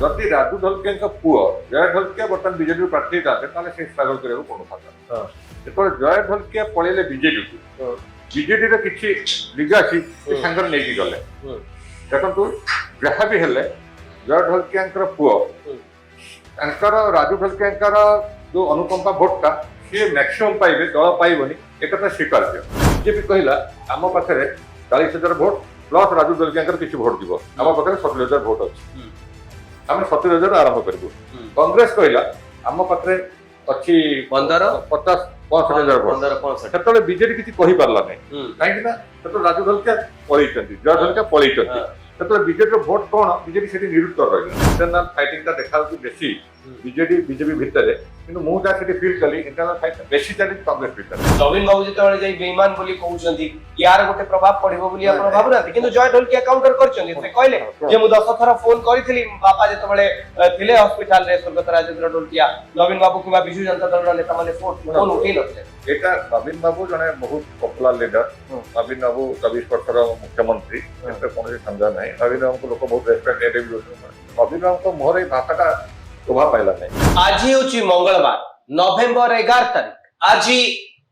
जदि राजू ढोलकिया पुओ जय ढोलकिया बर्तमान बीजेपी प्रार्थी था से स्ट्रगल करा पड़ता जो जय ढोलकिया पलैले बीजेपी को बीजेडी किसी लिगासी सांगर नहीं गले देखु जहाँ भी हेले जय ढोलकिया पुओ राजू ढोलकिया जो अनुकंपा भोटा सी मैक्सिमम पाइबे दल पाइबनी एक स्वीकार्य बीजेपी कहला आम पाखे 40,000 भोट प्लस राजू ढोलकिया किसी भोट जीव आम पाखे 70,000 भोट अच्छी आम 70,000 आरंभ करूँ कांग्रेस कहला आम पाखे अच्छी 50-65,000 भोट से बीजेडी किसी कही पार्ला नहीं कहीं राजू ढोलकिया पलैं जय ढोलकिया पलैं बीजेडी भोट कौन बीजेडी से निरुत्तर रहा इंटरनाल फाइटिंग देखा बेसी बीजेडी बीजेपी भितर किंतु मु जहाँ फील कली इंटरनाल फाइट बेसी चली कांग्रेस भितर नवीन बाबू जिते जाई बेईमान बोली कहउछंती यार गोटे प्रभाव पड़िबो बोली आपण भाबुना किंतु जय ढोलकिया काउंटर करछंती से कहले जे मु 10 थरा फोन करिथिली बापा जते बळे थिले हॉस्पिटल रे स्वर्गत राजेंद्र ढोलकिया नवीन बाबू किबा बिजू जनता दल रा नेता माने फोन उठै नथले एटा नवीन बाबू जने बहुत पॉपुलर लीडर नवीन बाबू 24 वर्षर मुख्यमंत्री एते कोनसे संज्ञा नहीं नवीन बाबू को लोक बहुत रेस्पेक्ट एटे भी नवीन बाबू को मोर ए भाषाटा शोभा पाइला नहीं आज होची मंगलवार नवेम्बर 11 तारिख आज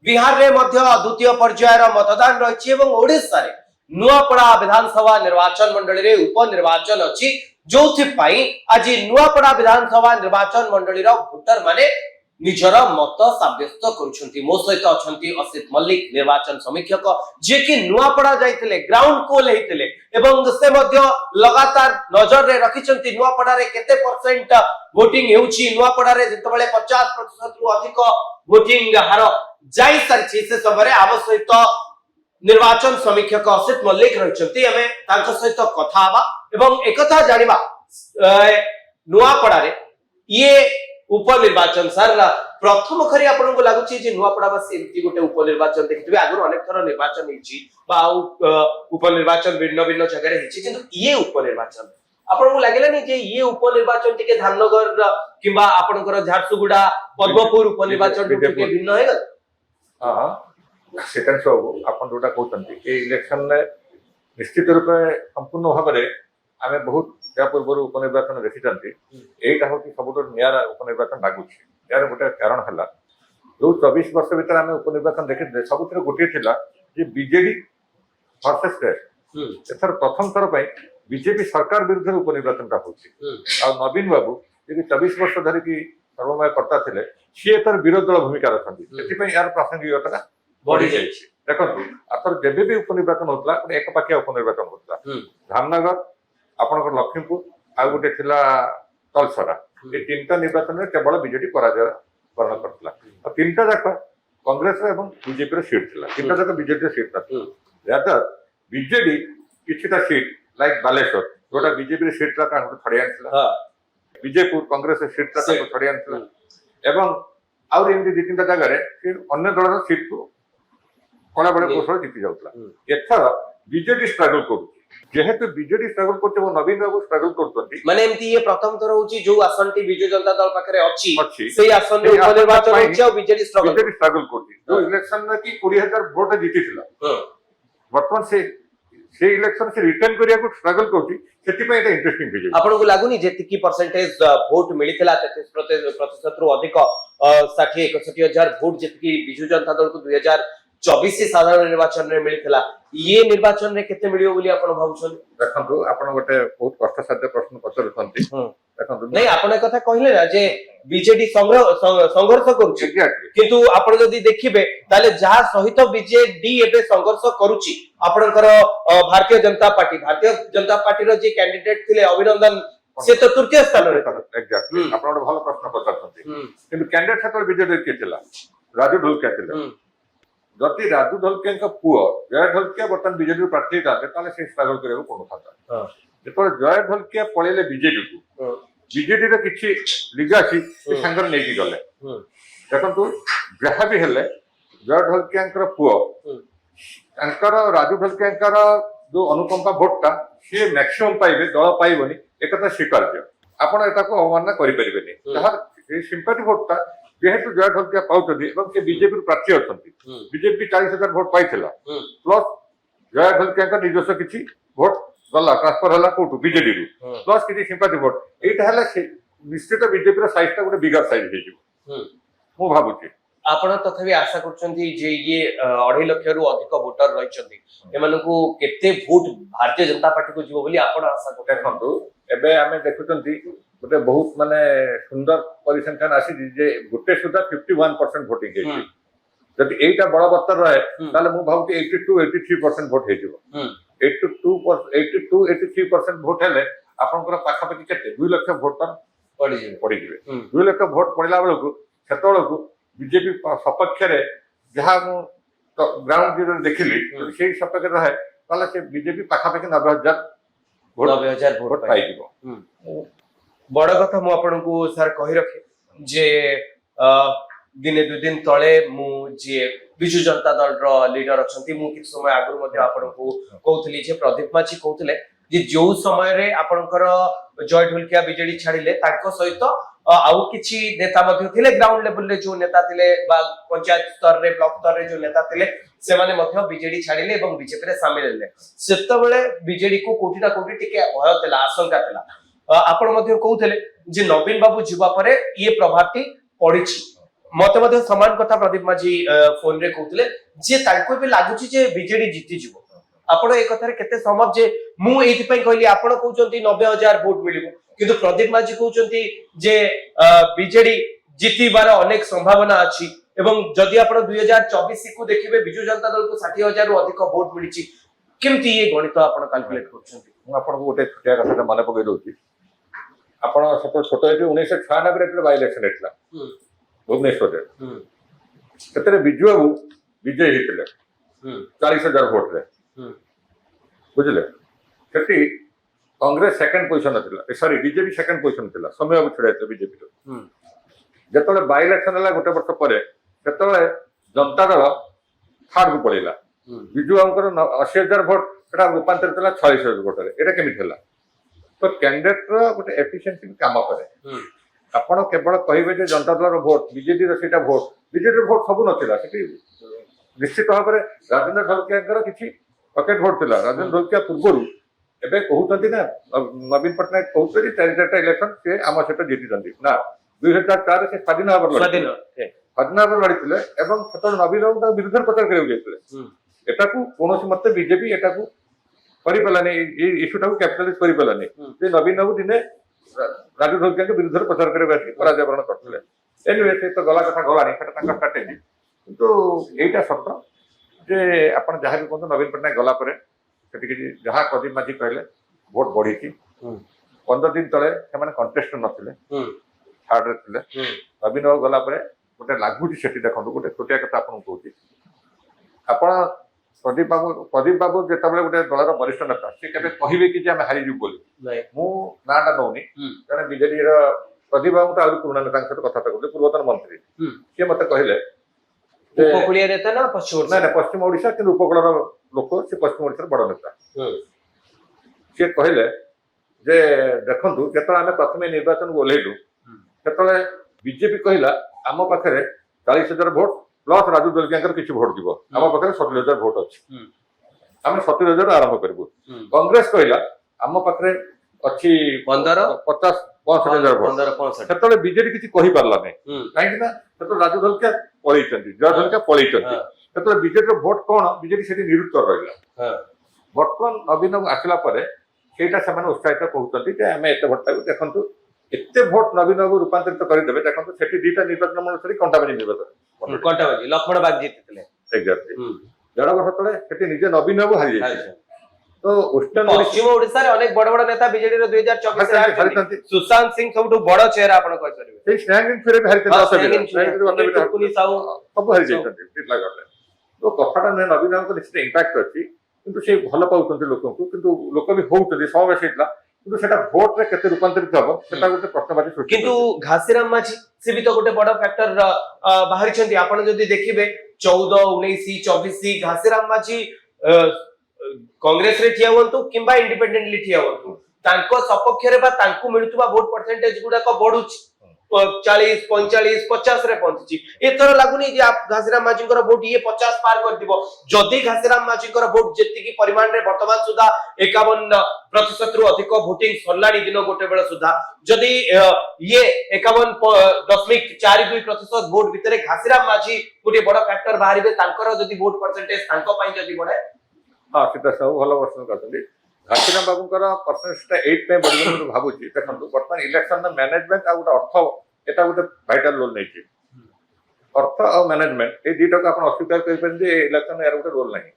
बिहार रे मध्य द्वितीय पर्यायर मतदान रही एवं ओडिशा रे नुआपड़ा विधानसभा निर्वाचन मंडली रे उपनिर्वाचन अछि जोथि पई आज नुआपड़ा विधानसभा निर्वाचन मंडली रो वोटर माने निजर मत साब्यस्त करुछंती मो सहित अछंती असित मल्लिक निर्वाचन समीक्षक जे कि नुआपड़ा जाइतिले ग्राउंड कोल हेतिले एवं से मध्य लगातार नजर रे रखिछंती नुआपड़ा रे केते परसेंट वोटिंग हेउची नुआपड़ा रे जतबेले 50% रु अधिक वोटिंग हार जाई सरछि से सबरे आम सहित निर्वाचन समीक्षक असित मल्लिक रहिछंती हमें तांको सहित कथा हवा एवं एकथा जानिबा नुआपड़ा रे ये उपनिर्वाचन सर प्रथम खरी आपन को लागुची जे नुआपड़ा बस एमती गोटे उपनिर्वाचन देखिबे आगु अनेक थर निर्वाचन हिची बा उपनिर्वाचन भिन्न भिन्न जगह रे हिची किंतु ये उपनिर्वाचन आपन को लागेला नि जे ये उपनिर्वाचन टिके धामनगर किबा आपनकर झारसुगुडा पद्मपुर उपनिर्वाचन टिके भिन्न हे गल हां सेकंड सब आपन जोटा कहतंती ए इलेक्शन ने निश्चित रूप में संपूर्ण भाव में आमे बहुत या पूर्व उपनिर्वाचन देखी यहीटा हूँ सब निरा उपनिर्वाचन लगुच यार गोटे कारण है जो 24 वर्ष भर आम उपनिर्वाचन देखी सब गोटे बीजेडी वर्सेस स्टेट एथर प्रथम थर बीजेपी सरकार विरुद्ध उपनिर्वाचन हो नवीन बाबू जी 24 वर्ष धरिकी सर्वमय कर्ता थे सी एथर विरोध दल भूमिका रखते यार प्रासंगिकता बढ़ी जाए देखो आथर जब भी उपनिर्वाचन होता गोटे एकपाखिया उपनिर्वाचन होता धामनगर आपनकर लक्ष्मीपुर आ गोटे थिला तलसरा ये तीनटा निर्वाचन में केवल बीजेडी पराजय वर्ण करता तीनटा जाक कांग्रेस एवं बीजेपी रे सीट थिला तीनटा जाक बीजेडी सीट था यादर बीजेडी किछिटा सीट लाइक बालेश्वर जोटा बीजेपी रे सीट था छड़ी आनथिला विजयपुर कांग्रेस रे सीट था छड़ी आनथिला एवं आउर एमती दि तीनटा जगह रे अन्य दलर सीट को कोला बड़े कौशल जीति जाउतला एथर बीजेडी स्ट्रगल करू जेहेतु बीजेडी स्ट्रगल करते नवीन बाबू स्ट्रगल करते माने एमती ये प्रथम थर होची जो आसनटी बिजू जनता दल पाखरे अछि सेही आसन रे उपनिर्वाचन होची और बीजेडी स्ट्रगल करती जो इलेक्शन में कि 20,000 वोट जीतिथिला वर्तमान से इलेक्शन से रिटर्न करिया को स्ट्रगल करती सेति पे एटा इंटरेस्टिंग हो जाय आपन को लागुनी जेति की परसेंटेज वोट मिलिथिला 33% रु अधिक 60-61,000 वोट जेति की बिजू जनता दल को 2024 से साधारण निर्वाचन रे मिलिथिला ये निर्वाचन रे केते मिलियो बोली आपण भाबुछन देखंतु आपण गोटे बहुत कष्टसाध्य प्रश्न पचरथंती देखंतु नहीं आपण कथा कहिले ना जे बीजेडी संघर्ष करूची किंतु आपण जदी देखिबे ताले जहा सहित बीजेडी एबे संघर्ष करूची आपणकर भारतीय जनता पार्टी रो जे कैंडिडेट थिले अभिनंदन से तो तृतीय स्थान रे एग्जैक्टली आपण भलो प्रश्न पचरथंती किंतु कैंडिडेट सतल बीजेडी के थिला राजू ढोलकिया थिला जदि राजू ढोलकिया पुओ जय ढोलकिया बर्तमान बीजेडी प्रार्थी था से स्ट्रगल करा पड़ता जो जय ढोलकिया पलैले बीजेडी को बीजेडी किसी लिगासी सांगर नहीं गले देखु जहाँ भी हेले जय ढोलकिया पुओ राजू ढोलकिया जो अनुकंपा भोटा सी मैक्सिमम पाइबे दल पाइबनी एक स्वीकार्य आपड़ एटा अवमानना करें सिंपाथी भोटा जेहेतु जय ढोलकिया पाँच बीजेपी प्रार्थी अच्छा बीजेपी 40,000 भोट पाई प्लस जय ढोलकिया निजस्व किसी भोट गला ट्रांसफर हला कोठु बीजेडी रु प्लस किछि सिंपैथी वोट एटा हला निश्चित बीजेपी रो साइज ता गोटे बिगर साइज हे जिवो मु भाबुची आपण तथापि आशा करछन्ती जे ये 2.5 लाख रु अधिक वोटर रहिछन्ती एमानकु केते वोट भारतीय जनता पार्टी को जीवो बोली आपण आशा करछन्ती देखंतु एबे आमे देखुचंती गोटे बहुत माने सुंदर परिसंख्यान आसी जे गोटे सुधा 51% वोटिंग हे जदि एटा बड़ बत्तर रहे ताले मु भाबुची 82-83% वोट हे जिवो 82-83% वोट हेले आपनकर पाखापाखि केते 2 लाख वोटर पड़ी जिवे 2 लाख वोट पड़िला बेलकु सेतबेलकु बीजेपी सपक्ष रे जहा मु ग्राउंड जीरो देखिली सेही सपक्ष रहे ताले से बीजेपी पाखापाखि 90,000 वोट पाई जिवो बड़ कथा मु आपनकु सर कहि रखे जे दिने दु दिन तळे मु जे विजु जनता दल रो लीडर अछंती मु किछ समय आगु मध्ये आपनकु कहउतली जे प्रदीप माची कहउतले जे जो समय रे आपनकर जय ढोलकिया बीजेडी छाडिले ताको सहित आउ किछि नेता मध्ये थिले ग्राउंड लेवल रे जो नेता थिले बा पंचायत स्तर रे ब्लॉक स्तर रे जो नेता थिले से माने मध्ये बीजेडी छाडिले एवं बीजेपी रे शामिल हेले सेतबेले बीजेडी को कोटी ना कोटी टिके भय थिला आशंका थिला आपण मध्ये कहउतले जे नवीन बाबू जीवा परे ये प्रभावटी पड़िछि मते मध्ये समान कथा प्रदीप माझी फोन रे कहउतले जे ताको भी लागुछि जे बीजेडी जीति जीवो आपण ए कथा रे केते सहमत जे मु एथि पई कहली आपण कहउचंती 90,000 वोट मिलिबो किंतु प्रदीप माझी कहउचंती जे बीजेडी जीतिबार अनेक संभावना अछि एवं जदि आपण 2024 को देखिबे बिजु जनता दल को 60,000 रु अधिक वोट मिलिछि केमती ये गणित आपण कैलकुलेट करछंती मु आपण को गोटे छोटिया कथा माने पकई दोछि आपण सतो छोटो एटी 1996 रे बाय इलेक्शन हेतला भुवनेश्वर रे सेतरे बिजु बाबू विजय हेतले 40,000 वोट रे बुझले सेठी कांग्रेस सेकंड पोजीशन थिला सॉरी बीजेपी सेकंड पोजीशन थिला समय अब छड़ाइते बीजेपी रो जतले बाय इलेक्शन हला गोटे वर्ष परे सेतले जनता दल थर्ड को पळेला बिजु बाबूकर 80,000 वोट एटा रूपांतरित होला 40,000 वोट रे एटा केमि थिला तो कैंडिडेट रो गोटे एफिशिएंसी काम करे आपण केवल कहिबे जे जनता दल रो वोट बीजेपी रो सेटा वोट बीजेपी रो वोट सब नथिला सेठी निश्चित भाव में राजेंद्र ढोलकिया किसी पकेट भोट थिला राजेंद्र ढोलकिया पूर्व एबे कहउतंती ना नवीन पटनायक कहउतरी 4टा इलेक्शन से आम सहित जीति ना 2004 से स्वाधीन भाव लड़ीले एवं सेत नवीन बाबू विरुद्ध प्रचार करें एटाकू कौन मत बीजेपी एटाकू करिपलानी इश्यूटा को कैपिटलाइज करिपलानी जे नवीन बाबू दिने राजू ढोलकिया के विरुद्ध प्रचार करे पराजयवरण करथिले एनीवे से तो गला कथा गलानी सेटा ताका स्ट्रेटजी किंतु एटा सत्य जे आपण जहाँ भी कहते नवीन पटनायक गला परे जहाँ प्रदीप माझी कहले भोट बढ़ी 15 दिन तले से कंटेस्ट नथिले थर्ड रे थिले नवीन बाबू गला परे गोटे लागुची सेठी देखंतु गोटे छोटिया कथा आपन कहूची आपण प्रदीप बाबू जेतबेले गोटे दलर वरिष्ठ नेता से केबे कहिबे कि जे हम हारि जु बोली मु नाटा नौनी जने बीजेडी रो प्रदीप बाबू तो आउर पुराना नेता सहित कथा कहले पूर्वतन मंत्री से मते कहले उपकूलीय नेता ना पश्चिम ना पश्चिम ओडिशा कि उपकूल लोक से पश्चिम ओडिशा बड़ नेता सी कहले जे देखंतु जेतले आमे प्रथमे निर्वाचन को ओल्हेलु सेतले बीजेपी कहला आम पाखरे 40,000 वोट प्लस राजू ढोलकिया किसी वोट जीव आम पाखरे 70,000 वोट अच्छी आम 70,000 आरंभ करूँ कांग्रेस कहला आम पाखरे अच्छी 50-65,000 वोट सेतले बीजेडी किसी कहि पारला नै काहे ना सेतले राजू ढोलकिया पळैचंती जय ढोलकिया पळैचंती सेतले बीजेडी वोट कोन बीजेडी सेठी निरुत्तर रहिला वर्तमान नवीन आसला परे सेटा सेमाने उत्साहित कहउतंती जे हमें एते वोट ताकू देखंतु एते वोट नवीन बाबू रूपांतरित करि देबे देखंतु सेठी दीटा निर्वाचन मंडल सरी कंटाबाजी निर्वाचन कंटाबाजी लक्ष्मण बाग जीतिले एग्जैक्टली जड़ा वर्ष तले सेठी निजे नवीन बाबू हारि जाय तो वेस्टर्न पश्चिम ओडिसा रे अनेक बड़ बड़ नेता बीजेडी रो 2024 रे हारितंती सुशांत सिंह सबटु बड़ चेहरा आपण कहि परिबे ए स्नैगिंग फेरे हारितंती टुकुनी साहू सब हारि जायतंती ठीक लागले तो कथाटा ने नवीन बाबू को निश्चित इंपैक्ट अछि किंतु से भल पाउतंती लोकन को किंतु लोक भी होउतंती समावेश हेतला किंतु सेटा वोट रे केते रूपांतरित हबो सेटा गोटे प्रश्नवाची सृष्टि किंतु घासीराम माझी से भी तो गोटे बड़ फैक्टर बाहरी छंती आपण जदी देखिबे 14 19 24 घासीराम माझी कांग्रेस रे ठिया होंतु किंबा इंडिपेंडेंटली ठिया होंतु तांको सपक्ष रे बा तांको मिलुतबा वोट परसेंटेज गुडा को बढ़ुची 40 45 50 रे पहुंची एथर लागुनी जे आप घासीराम माझीकर वोट ये 50 पार कर दिबो जदी घासीराम माझीकर वोट जेति की परिमाण रे वर्तमान सुधा 51 प्रतिशत रु अधिक भोटिंग सरलानी दिन गोटे बेला सुधा जदि ये 51.42% वोट भितर घासीराम माझी गोटे बड़ फैक्टर बाहरिबे तांकर जदि वोट परसेंटेज तांको पई जदि बढ़े हाँ सीता सब भल प्रश्न करते घासीराम बाबूंकर परसेंटेजटा 8 पे बढ़िया मैं भावुची देखो बर्तमान इलेक्शन मैनेजमेंट आ गोटे अर्थ एटा गोटे भाइटाल रोल नहीं अर्थ और मैनेजमेंट ये दुटा को आप अस्वीकार करें इलेक्शन यार गोटे रोल नहीं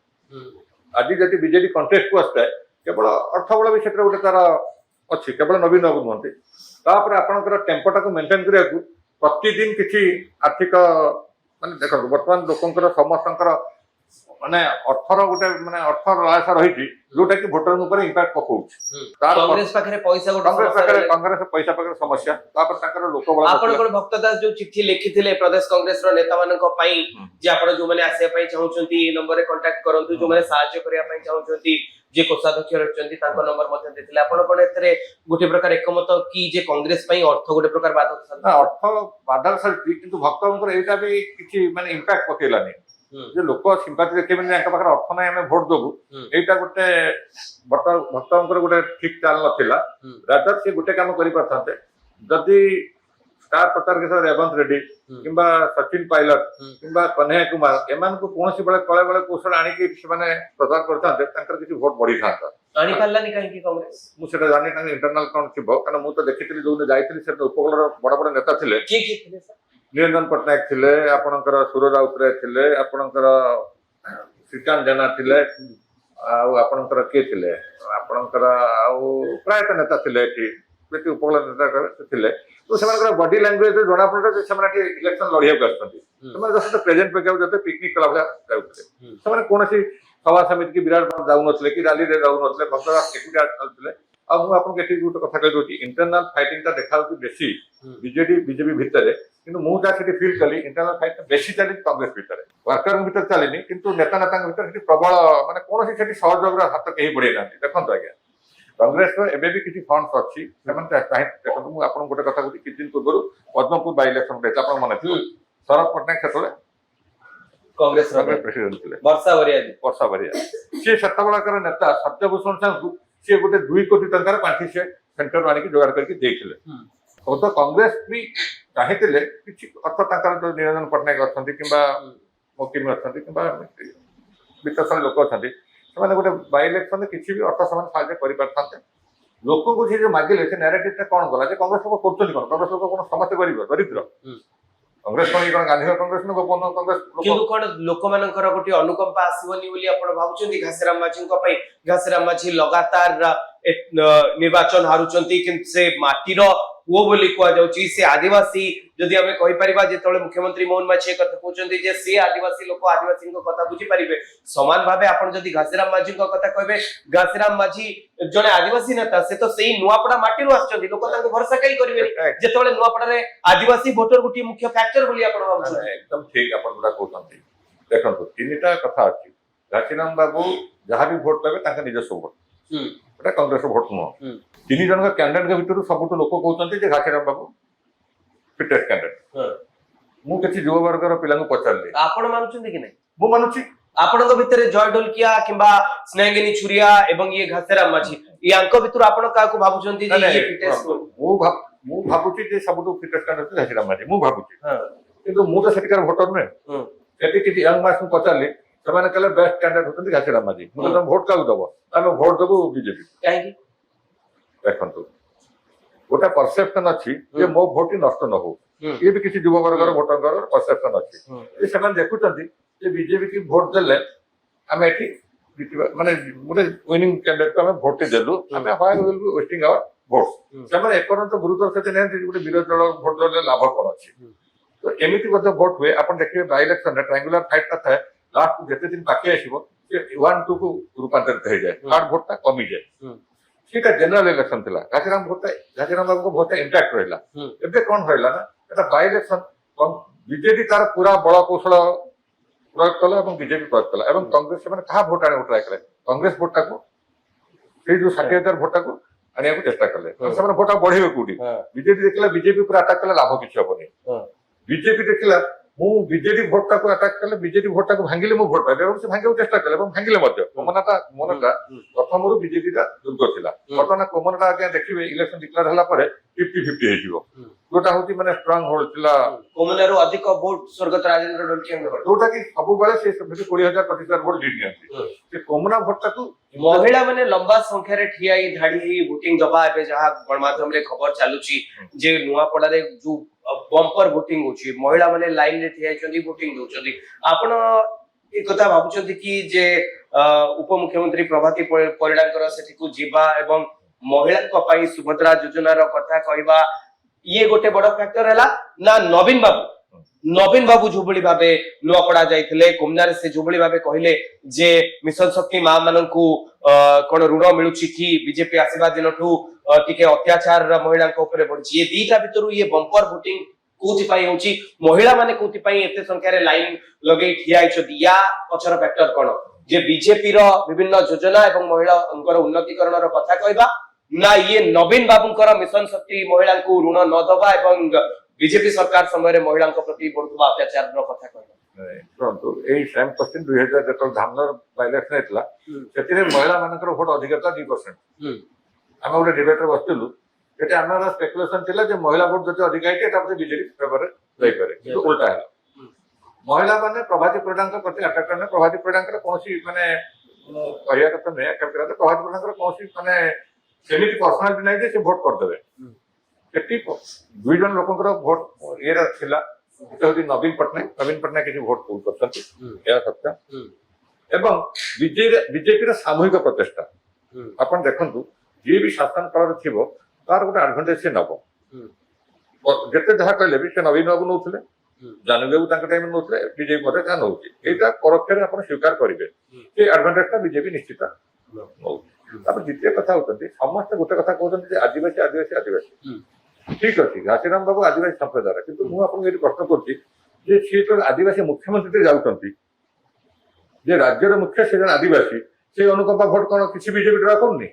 आज जब बीजेडी कंटेस्ट को आसता है केवल अर्थ बल भी क्षेत्र गोटे तार अच्छी केवल नवीन बाबू नुहति तापर आपंकर टेम्पोटा को मेंटेन करने प्रतिदिन किसी आर्थिक माने देखो बर्तमान लोकंकर समस्त माने अर्थर गोटे माने अर्थर लालसा रही जोटा कि भोटर ऊपर इंपैक्ट पकाउछ कांग्रेस पाखरे पैसा गोटे कांग्रेस पैसा पाखरे समस्या तापर ताकर लोक बल आपण कोन भक्तदास जो चिट्ठी लिखिथिले प्रदेश कांग्रेस रो नेता मानक पई जे आपण जो माने आसे पई चाहउछंती ए नंबर रे कांटेक्ट करंतु जो माने सहायता करिया पई चाहउछंती जे कोषाध्यक्ष रहचंती ताको नंबर मध्ये देथिले आपण कोन एतरे गोटे प्रकार एकमत की जे कांग्रेस पई अर्थ गोटे प्रकार बाधक अर्थ बाधक सल्टी किंतु भक्तंकर एटा भी किछि माने इंपैक्ट पकेलानी जे लोक सिंपाथी देखिबेन जे पाखर अर्थ नै हमें वोट देबु एटा गोटे भक्तंकर गोटे ठीक चाल नथिला रादर से गोटे काम करि परथाते जदि स्टार प्रचार के रेवंत रेड्डी किंबा सचिन पायलट किंबा कन्हैया कुमार एमान को कोनसी बेले कळे बेले कौशल आनी कि माने प्रचार करथाते तांकर किछि वोट बढ़ी थाता आनी पाल्लानी काहे कि कांग्रेस मु सेटा जानि तांगे इंटरनल काउंट थिबो कारण मु तो देखितली जो जाइतली से उपकूल बड़ बड़ नेता थिले की थिले सर निरंजन पट्टनायक थिले आपणकर सुर राउतराय थिले आपणकर श्रीकांत जेना थिले आपणकर के थिले आपणकर प्रायतः नेता थिले एठी बेटी उपकूल नेता थिले तो सेमानकर बॉडी लैंग्वेज जणा पड़े जे सेमाने के इलेक्शन लड़िया को आछथि सेमाने जस्ट प्रेजेंट पे के जते पिकनिक क्लब ला जाउथले सेमाने कोनसी सभा समिति की विराट जाउ नथले कि रैली रे जाउ नथले भक्तरा एकुटा चलथले अब मु आपन केठी गुट कथा कहि दोची इंटरनल फाइटिंग ता देखाउ कि बेसी बीजेडी बीजेपी भितरे किंतु मु जा सेठी फील कली इंटरनल फाइट बेसी चली कांग्रेस भितरे वर्कर भितर चलेनी किंतु नेता नेता भितर सेठी प्रबल माने कोनसी सेठी सहयोग रा हाथ केही बढे नांती देखंतो आज्ञा कांग्रेस रो एबे भी किछि फंड्स अछि सेमन चाहे देखंतो मु आपन गोटे कथा कहती किछि दिन पूर्व पद्मपुर बाय इलेक्शन रे आपन मन अछि शरद पटनायक क्षेत्र कांग्रेस प्रेसिडेंट थिले वर्षा बरिया से सत्ताबळाकर नेता सत्यभूषण साहू से गोटे 2 कोटी टंकार पांठी से सेंटर आनी जोगाड़ करके देथिले तो कांग्रेस भी चाहते किसी अर्थ तांकर जो निरंजन पट्टनायक अच्छा कि मुकिम अच्छा कि वित्तशाली लोक अच्छा से गोटे बाय इलेक्शन किसी भी अर्थ से साहय कर लोक को जो मागिले से नारेटिव कौन गला कांग्रेस लोक कर कांग्रेस लोक कौन समस्ते कर दरिद्र कांग्रेस कौन गांधी कांग्रेस गोपन कांग्रेस किंतु कोन लोक मानकर गोटे अनुकंपा आसीबनी बोली आपण भाबुचंती घासीराम माझी को पई घासीराम माझी लगातार निर्वाचन हारुचंती किंतु से माटीर वो बोली कुआ जाउची से आदिवासी जदि हमें कहि परिबा जेतले मुख्यमंत्री मोहन माछी कथा कहउचंती जे से आदिवासी लोक आदिवासी को कथा बुझी परिबे समान भाबे आपण जदि घासीराम माझी को कथा कहबे घासीराम माझी जने आदिवासी नेता से तो सेही नुआपड़ा माटीरु आछचंती लोक तांको भरोसा कई करिवे जेतले नुआपड़ा रे आदिवासी वोटर गुटी मुख्य फैक्टर बोली आपण भाबुचंती एकदम ठीक आपण गुडा कहउचंती देखंतु तीनटा कथा अछि घासीराम बाबू जहां भी वोट पाबे तांका निजस्व vote Etah Congress won't know तीन जन कैंडिडेट के भीतर सबुठ लोक कहते जे घासीराम बाबू फिटेस्ट कैंडिडेट मु किछि युवा वर्गर पिला पचारे आपण मानुचंती कि नै मु मानुछि आपण भितर जय ढोलकिया किंबा स्नेहगिनी छुरिया एवं ये घासीराम माझी यांको भितर आपण का को भाबुचंती जे ये फिटेस्ट मु भाबुछि जे सबुठ फिटेस्ट कैंडिडेट घासीराम माझी मु भाबुछि किंतु मु तो सेटिकार वोटर नै सेति किछि यंग मास पचारली ସେମାନେ କହିଲେ ବେଷ୍ଟ କ୍ୟାଣ୍ଡିଡେଟ୍ ହଉଛନ୍ତି ଘାसीराम माझी ମୁଁ ତମ ଭୋଟ କାହାକୁ ଦବ ଆମେ ଭୋଟ ଦେବୁ ବିଜେପି କାହିଁକି ଦେଖନ୍ତୁ ଗୋଟେ ପରସେପ୍ସନ ଅଛି ଯେ ମୋ ଭୋଟ ନଷ୍ଟ ନ ହଉ ଇଏ ବି କିଛି ଯୁବ ବର୍ଗର ଭୋଟରଙ୍କର ପରସେପ୍ସନ ଅଛି ସେମାନେ ଦେଖୁଛନ୍ତି ଯେ ବିଜେପି କି ଭୋଟ ଦେଲେ ଆମେ ଏଠି ମାନେ ଗୋଟେ ୱିନିଂ କ୍ୟାଣ୍ଡିଡେଟ୍ କୁ ଆମେ ଭୋଟ ଦେଲୁ ଆମେ why will be wasting our vote ସେମାନେ ଏକରନ୍ତ ଗୁରୁତର ସହିତ ନିଅନ୍ତି ଗୋଟେ ବିରୋଧୀ ଦଳ ଭୋଟ ଦେଲେ ଲାଭ କଣ ଅଛି ତ ଏମିତି ମଧ୍ୟ ଭୋଟ ହୁଏ ଆପଣ ଦେଖିବେ ବାଇ ଇଲେକ୍ସନରେ ଟ୍ରାଙ୍ଗୁଲାର फाइट ଟା ଥାଏ लास्ट जिते दिन बाकी आसो 1-2 को रूपांतरित हो जाए थर्ड भोट कमी जाए सीटा जनरल इलेक्शन थिला घासीराम बाबू को भोट इंटैक्ट रहिला एबे कोन होइला ना एटा बाय इलेक्शन बीजेपी तार पूरा बड़ कौशल प्रयोग कला और बीजेपी प्रयोग कला और कांग्रेस से कहा भोट आने ट्राए कले कांग्रेस भोट को से जो 60,000 भोट को आने को चेष्टा कले से भोट बढ़ेबे कोठी बीजेपी देखला बीजेपी पूरा अटैक कला लाभ किछ होबनी बीजेपी देखला ମୁଁ ବିଜେଡି ଭୋଟଟାକୁ ଆଟାକ୍ କଲେ ବିଜେଡି ଭୋଟଟାକୁ ଭାଙ୍ଗିଲେ ମୁଁ ଭୋଟ ପାଇବି ଏବଂ ସେ ଭାଙ୍ଗିବାକୁ ଚେଷ୍ଟା କଲେ ଏବଂ ଭାଙ୍ଗିଲେ ମଧ୍ୟ କୋମନଟା ପ୍ରଥମରୁ ବିଜେଡିଟା ଦୁର୍ଗ ଥିଲା। ବର୍ତ୍ତମାନ କୋମନଟା ଆଜ୍ଞା ଦେଖିବେ ଇଲେକ୍ସନ ଡିକ୍ଲେୟାର ହେଲା ପରେ 50-50 ହେଇଯିବ, ଯୋଉଟା ହଉଛି ମାନେ ଷ୍ଟ୍ରଙ୍ଗ ହୋଲ୍ଡ ଥିଲା। କୋମନରୁ ଅଧିକ ଭୋଟ ସ୍ୱର୍ଗତ ରାଜେନ୍ଦ୍ର ଡୋଲକିଆଙ୍କର, ଯୋଉଟା କି ସବୁବେଳେ ସେ 20,000-25,000 ଭୋଟ ଲିଡ୍ ନିଅନ୍ତି। ସେ କୋମନା ଭୋଟଟାକୁ ମହିଳା ମାନେ ଲମ୍ବା ସଂଖ୍ୟାରେ ଠିଆ ହେଇ ଧାଡି ହେଇ ଭୋଟିଂ ଦବା, ଏବେ ଯାହା ଗଣମାଧ୍ୟମରେ ଖବର ଚାଲୁଛି ଯେ ନୂଆପଡାରେ ଯୋଉ ବମ୍ପର ଭୋଟିଂ ହଉଛି, ମହିଳା ମାନେ ଲାଇନ ରେ ଠିଆ ହେଇଛନ୍ତି, ଭୋଟିଂ ଦଉଛନ୍ତି। ଆପଣ ଏ କଥା ଭାବୁଛନ୍ତି କି ଯେ ଉପମୁଖ୍ୟମନ୍ତ୍ରୀ ପ୍ରଭାତୀ ପରିଡାଙ୍କର ସେଠିକୁ ଯିବା ଏବଂ ମହିଳାଙ୍କ ପାଇଁ ସୁଭଦ୍ରା ଯୋଜନାର କଥା କହିବା, ଇଏ ଗୋଟେ ବଡ ଫ୍ୟାକ୍ଟର ହେଲା ନା ନବୀନ ବାବୁ ଯୋଉଭଳି ଭାବେ ନୂଆପଡା ଯାଇଥିଲେ, କୋମନାରେ ସେ ଯୋଉଭଳି ଭାବେ କହିଲେ ଯେ ମିଶନ ଶକ୍ତି ମା ମାନଙ୍କୁ କଣ ଋଣ ମିଳୁଛି କି ବିଜେପି ଆସିବା ଦିନଠୁ ଟିକେ ଅତ୍ୟାଚାର ମହିଳାଙ୍କ ଉପରେ ବଢିଛି, ଏ ଦିଟା ଭିତରୁ ଇଏ ବମ୍ପର ଭୋଟିଂ କୋଉଥିପାଇଁ ହଉଛି, ମହିଳା ମାନେ କୋଉଥିପାଇଁ ଏତେ ସଂଖ୍ୟାରେ ଲାଇନ ଲଗେଇ ଠିଆ ହେଇଛନ୍ତି, ୟା ପଛର ଫ୍ୟାକ୍ଟର କଣ? ଯେ ବିଜେପିର ବିଭିନ୍ନ ଯୋଜନା ଏବଂ ମହିଳାଙ୍କର ଉନ୍ନତିକରଣର କଥା କହିବା, ନା ଇଏ ନବୀନ ବାବୁଙ୍କର ମିଶନ ଶକ୍ତି ମହିଳାଙ୍କୁ ଋଣ ନ ଦବା ଏବଂ ବିଜେପି ସରକାର ସମୟରେ ମହିଳାଙ୍କ ପ୍ରତି ବଢୁଥିବା ଅତ୍ୟାଚାରର କଥା କହିବା? ଶୁଣନ୍ତୁ, ଏଇ ସେମ୍ କ୍ୱେଶ୍ଚିନ୍ 2000 ଯେତେବେଳେ ଧାମନଗର ବାଇଲେକ୍ସନ ହେଇଥିଲା, ସେଥିରେ ମହିଳା ମାନଙ୍କର ଭୋଟ ଅଧିକା ଥିଲା 2%। ଆମେ ଗୋଟେ ଡିବେଟରେ ବସିଥିଲୁ, ସେଠି ଆମର ସ୍ପେକୁଲେସନ ଥିଲା ଯେ ମହିଳା ଭୋଟ ଯଦି ଅଧିକା ହେଇଛି ଏଟା ବୋଧେ ବିଜେଡି ଫେଭରରେ ଯାଇପାରେ, କିନ୍ତୁ ଉଲ୍ଟା ହେଲା। ମହିଳା ମାନେ ପ୍ରଭାତୀ ପରିଡାଙ୍କ ପ୍ରତି ଆଟାକ୍ କଲେ। ପ୍ରଭାତୀ ପରିଡାଙ୍କର କୌଣସି ମାନେ କହିବା କଥା ନୁହେଁ, ପ୍ରଭାତୀ ପରିଡାଙ୍କର କୌଣସି ମାନେ ସେମିତି ପର୍ସନାଲିଟି ନାହିଁ ଯେ ସେ ଭୋଟ କରିଦେବେ। ସେଠି 2 ଜଣ ଲୋକଙ୍କର ଭୋଟ ଇଏର ଥିଲା, ଗୋଟେ ହଉଛି ନବୀନ ପଟ୍ଟନାୟକ କିଛି ଭୋଟ ପୁଲ୍ କରିଛନ୍ତି, ଏହା ସତ୍ୟ। ଏବଂ ବିଜେପିର ସାମୂହିକ ପ୍ରଚେଷ୍ଟା ଆପଣ ଦେଖନ୍ତୁ, ଯିଏ ବି ଶାସନ କାଳରେ ଥିବ ତାର ଗୋଟେ ଆଡଭାଣ୍ଟେଜ ସେ ନବ। ଯେତେ ଯାହା କହିଲେ ବି ସେ ନବୀନ ବାବୁ ନଉଥିଲେ, ଜାନୁ ବାବୁ ତାଙ୍କ ଟାଇମ ନଉଥିଲେ, ବିଜେପି ମଧ୍ୟ ଯାହା ନଉଛି, ଏଇଟା ପରୋକ୍ଷରେ ଆପଣ ସ୍ୱୀକାର କରିବେ, ସେ ଆଡଭାଣ୍ଟେଜଟା ବିଜେପି ନିଶ୍ଚିତ ନଉଛି। ତାପରେ ଦ୍ୱିତୀୟ କଥା ହଉଛନ୍ତି, ସମସ୍ତେ ଗୋଟେ କଥା କହୁଛନ୍ତି ଯେ ଆଦିବାସୀ। ଠିକ ଅଛି, ଘାସିରାମ ବାବୁ ଆଦିବାସୀ ସମ୍ପ୍ରଦାୟର, କିନ୍ତୁ ମୁଁ ଆପଣଙ୍କୁ ଏଠି ପ୍ରଶ୍ନ କରୁଛି ଯେ ସିଏ ଯେତେବେଳେ ଆଦିବାସୀ ମୁଖ୍ୟମନ୍ତ୍ରୀ ଯାଉଛନ୍ତି, ଯେ ରାଜ୍ୟର ମୁଖ୍ୟ ସେ ଜଣେ ଆଦିବାସୀ, ସେଇ ଅନୁକମ୍ପା ଭୋଟ କଣ କିଛି ବିଜେପି ଡ୍ର କରୁନି?